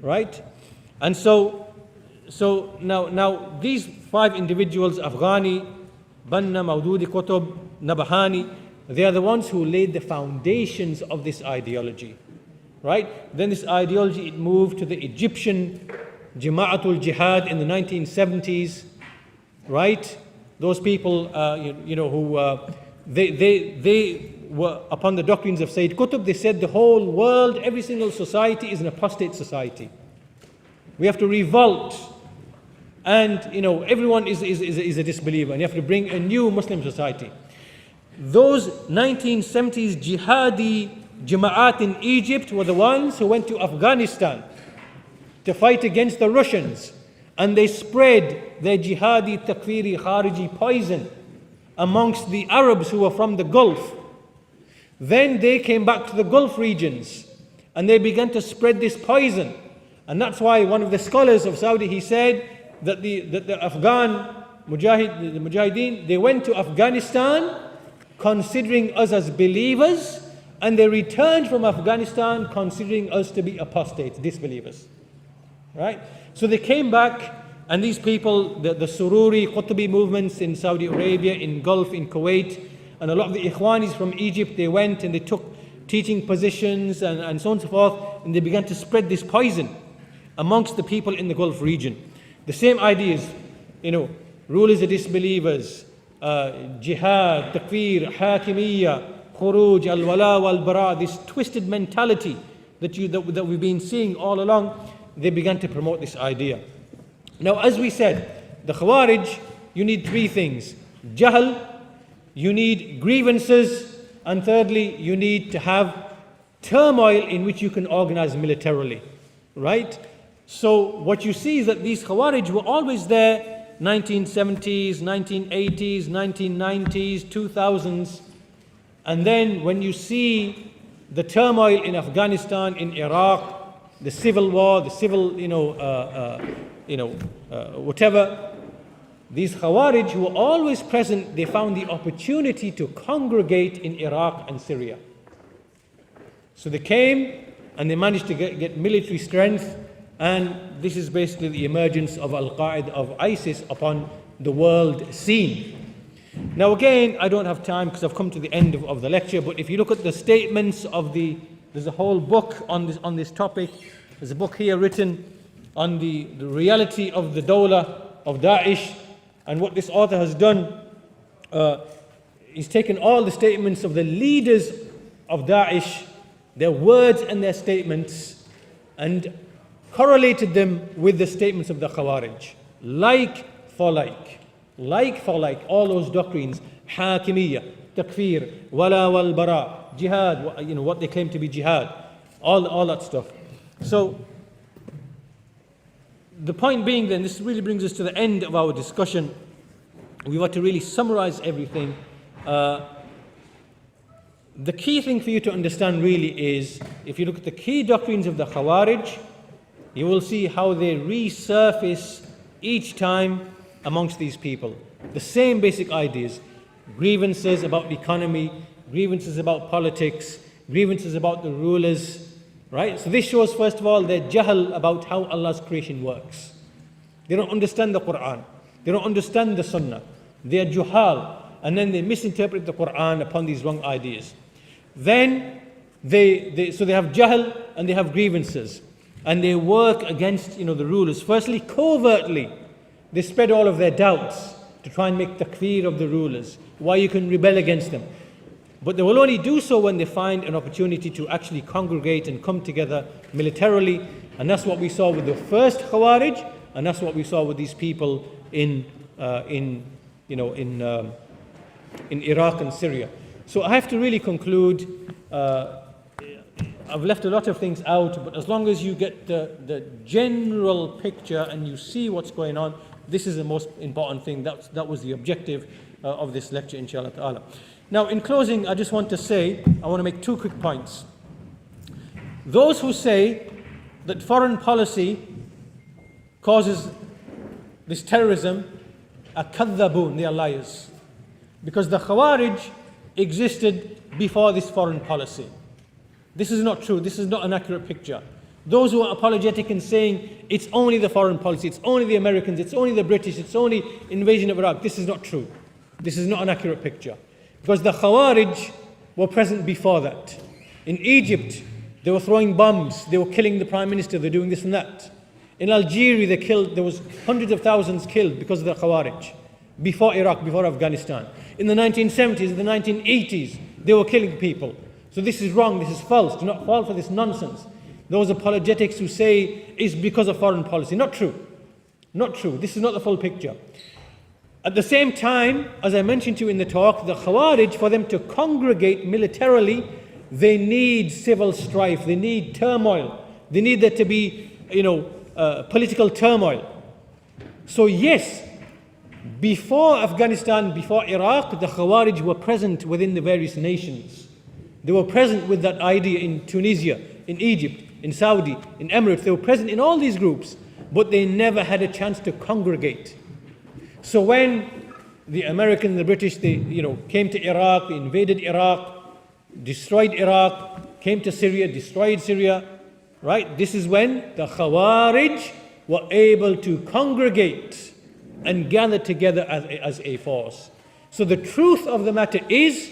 Right? And so now these 5 individuals, Afghani, Banna, Mawdudi, Qutb, Nabhani, they are the ones who laid the foundations of this ideology. Right? Then this ideology, it moved to the Egyptian Jama'atul Jihad in the 1970s. Right? Those people, who they were upon the doctrines of Sayyid Qutb. They said the whole world, every single society is an apostate society. We have to revolt, and everyone is a disbeliever, and you have to bring a new Muslim society. Those 1970s jihadi Jama'at in Egypt were the ones who went to Afghanistan to fight against the Russians, and they spread their jihadi, takfiri, khariji poison amongst the Arabs who were from the Gulf. Then they came back to the Gulf regions and they began to spread this poison. And that's why one of the scholars of Saudi, he said that the Afghan the Mujahideen, they went to Afghanistan considering us as believers, and they returned from Afghanistan considering us to be apostates, disbelievers. Right? So they came back, and these people, the Sururi, Qutbi movements in Saudi Arabia, in Gulf, in Kuwait, and a lot of the Ikhwanis from Egypt, they went and they took teaching positions and so on and so forth, and they began to spread this poison amongst the people in the Gulf region. The same ideas, rulers are disbelievers, jihad, takfir, hakimiyya, khuruj, al-wala wal-bara, this twisted mentality that we've been seeing all along, they began to promote this idea. Now, as we said, the Khawarij, you need three things: jahl, you need grievances, and thirdly, you need to have turmoil in which you can organize militarily. Right? So what you see is that these Khawarij were always there, 1970s, 1980s, 1990s, 2000s. And then when you see the turmoil in Afghanistan, in Iraq, the civil war, the civil, whatever, these Khawarij who were always present, they found the opportunity to congregate in Iraq and Syria. So they came and they managed to get military strength, and this is basically the emergence of Al-Qaeda, of ISIS upon the world scene. Now again, I don't have time because I've come to the end of the lecture, but if you look at the statements of there's a whole book on this topic. There's a book here written on the reality of the Dawla of Daesh, and what this author has done, he's taken all the statements of the leaders of Daesh, their words and their statements, and correlated them with the statements of the Khawarij, like for like, all those doctrines, hakimiyya, takfir, wala wal bara, jihad, what they claim to be jihad, all that stuff. So the point being then, this really brings us to the end of our discussion. We want to really summarize everything. The key thing for you to understand really is, if you look at the key doctrines of the Khawarij, you will see how they resurface each time amongst these people. The same basic ideas: grievances about the economy, grievances about politics, grievances about the rulers, right? So this shows, first of all, their jahl about how Allah's creation works. They don't understand the Quran. They don't understand the Sunnah. They are juhal, and then they misinterpret the Quran upon these wrong ideas. Then they have jahl and they have grievances, and they work against the rulers. Firstly, covertly, they spread all of their doubts to try and make takfir of the rulers, why you can rebel against them. But they will only do so when they find an opportunity to actually congregate and come together militarily, and that's what we saw with the first Khawarij, and that's what we saw with these people in Iraq and Syria. So I have to really conclude. I've left a lot of things out, but as long as you get the general picture and you see what's going on, this is the most important thing. That was the objective of this lecture, inshallah ta'ala. Now, in closing, I just want to say, I want to make two quick points. Those who say that foreign policy causes this terrorism are kadhabun, they are liars. Because the Khawarij existed before this foreign policy. This is not true. This is not an accurate picture. Those who are apologetic and saying it's only the foreign policy, it's only the Americans, it's only the British, it's only invasion of Iraq, this is not true. This is not an accurate picture. Because the Khawarij were present before that. In Egypt, they were throwing bombs, they were killing the Prime Minister, they're doing this and that. In Algeria, there was hundreds of thousands killed because of the Khawarij. Before Iraq, before Afghanistan. In the 1970s, the 1980s, they were killing people. So this is wrong, this is false. Do not fall for this nonsense. Those apologetics who say it's because of foreign policy. Not true. Not true. This is not the full picture. At the same time, as I mentioned to you in the talk, the Khawarij, for them to congregate militarily, They need civil strife. They need turmoil. They need there to be, political turmoil. So yes, before Afghanistan, before Iraq, the Khawarij were present within the various nations. They were present with that idea in Tunisia, in Egypt, in Saudi, in Emirates. They were present in all these groups, but they never had a chance to congregate. So when the Americans and the British, they came to Iraq, they invaded Iraq, destroyed Iraq, came to Syria, destroyed Syria, right? This is when the Khawarij were able to congregate and gather together as a force. So the truth of the matter is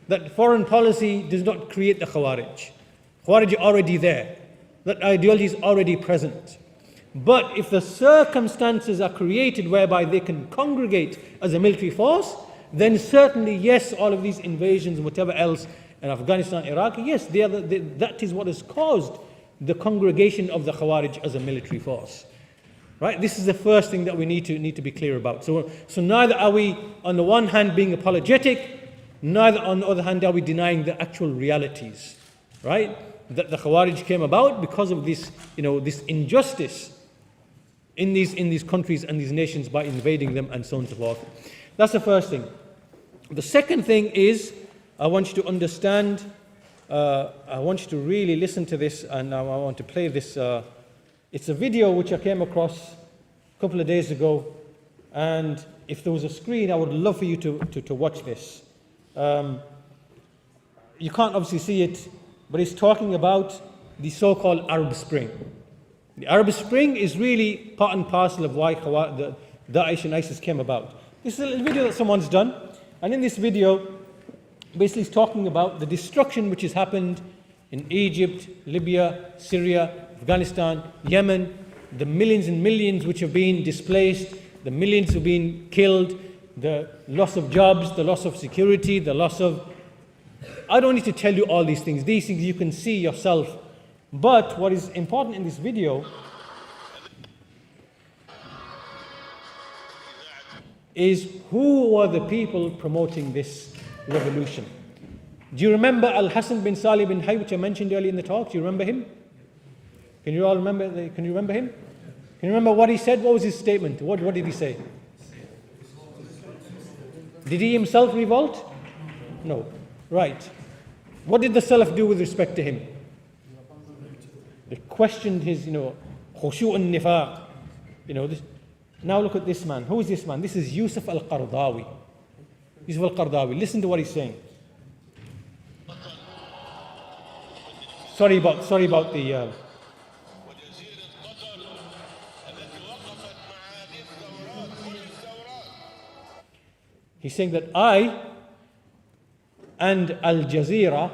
that foreign policy does not create the Khawarij. Khawarij are already there. That ideology is already present. But if the circumstances are created whereby they can congregate as a military force, then certainly, yes, all of these invasions and whatever else in Afghanistan, Iraq, yes, that is what has caused the congregation of the Khawarij as a military force. Right? This is the first thing that we need to be clear about. So neither are we, on the one hand, being apologetic, neither on the other hand are we denying the actual realities. Right? That the Khawarij came about because of this, this injustice in these countries and these nations by invading them and so on and so forth. That's the first thing. The second thing is, I want you to understand, I want you to really listen to this, and I want to play this. It's a video which I came across a couple of days ago, and if there was a screen, I would love for you to watch this. You can't obviously see it, but it's talking about the so-called Arab Spring. The Arab Spring is really part and parcel of why the Daesh and ISIS came about. This is a little video that someone's done, and in this video, basically it's talking about the destruction which has happened in Egypt, Libya, Syria, Afghanistan, Yemen, the millions and millions which have been displaced, the millions who have been killed, the loss of jobs, the loss of security, the loss of... I don't need to tell you all these things. These things you can see yourself. But what is important in this video is who were the people promoting this revolution. Do you remember Al-Hassan bin Salih bin Hayy, which I mentioned earlier in the talk? Do you remember him? Can you all remember? Can you remember him? Can you remember what he said? What was his statement? What did he say? Did he himself revolt? No. Right. What did the Salaf do with respect to him? They questioned his, khushu' al-nifaq. This. Now look at this man. Who is this man? This is Yusuf al-Qaradawi. Yusuf al-Qaradawi. Listen to what he's saying. Sorry about the... He's saying that I and Al Jazeera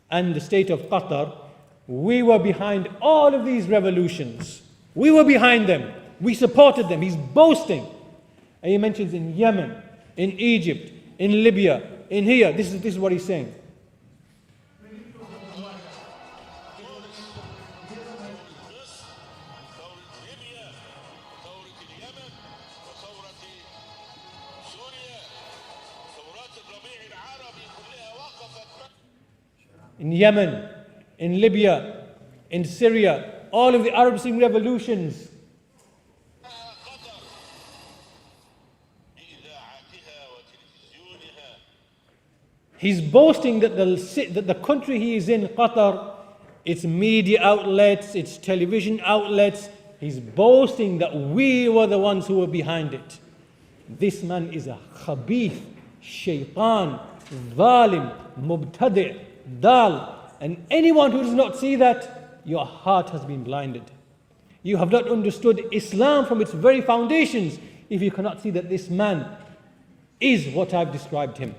and the state of Qatar, we were behind all of these revolutions. We were behind them. We supported them. He's boasting. And he mentions in Yemen, in Egypt, in Libya, in here. This is what he's saying. In Yemen, in Libya, in Syria, all of the Arab Spring revolutions. He's boasting that the country he is in, Qatar, its media outlets, its television outlets, he's boasting that we were the ones who were behind it. This man is a khabith, shaitan, zalim, mubtadi', dal, and anyone who does not see that, your heart has been blinded. You have not understood Islam from its very foundations if you cannot see that this man is what I've described him.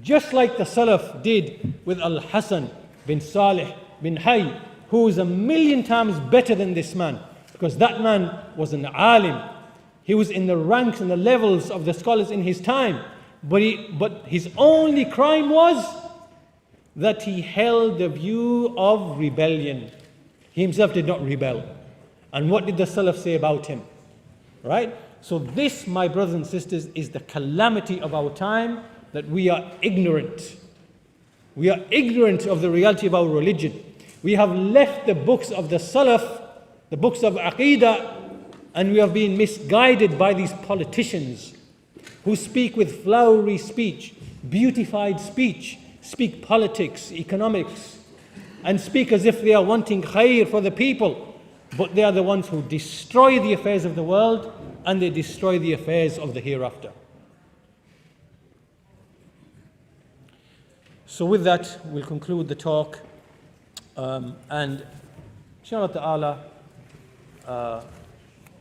Just like the Salaf did with Al-Hassan bin Salih bin Hayy, who is 1,000,000 times better than this man, because that man was an alim. He was in the ranks and the levels of the scholars in his time, but his only crime was that he held the view of rebellion. He himself did not rebel. And what did the Salaf say about him? Right? So this, my brothers and sisters, is the calamity of our time, that we are ignorant. We are ignorant of the reality of our religion. We have left the books of the Salaf, the books of Aqidah, and we have been misguided by these politicians who speak with flowery speech, beautified speech, speak politics, economics, and speak as if they are wanting khair for the people, but they are the ones who destroy the affairs of the world and they destroy the affairs of the hereafter. So with that, we'll conclude the talk, and inshallah ta'ala,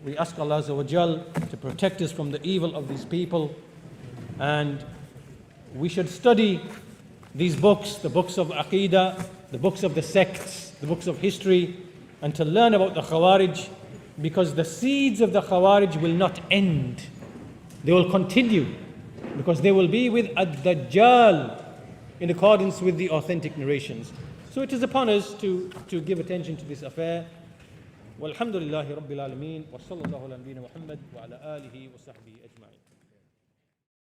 we ask Allah Azza wa Jal to protect us from the evil of these people, and we should study these books, the books of Aqidah, the books of the sects, the books of history, and to learn about the Khawarij, because the seeds of the Khawarij will not end. They will continue, because they will be with Ad-Dajjal in accordance with the authentic narrations. So it is upon us to give attention to this affair. Walhamdulillahi Rabbil Alameen, wa sallallahu ala nabiyyina Muhammad wa ala alihi wa sahbihi ajma'in.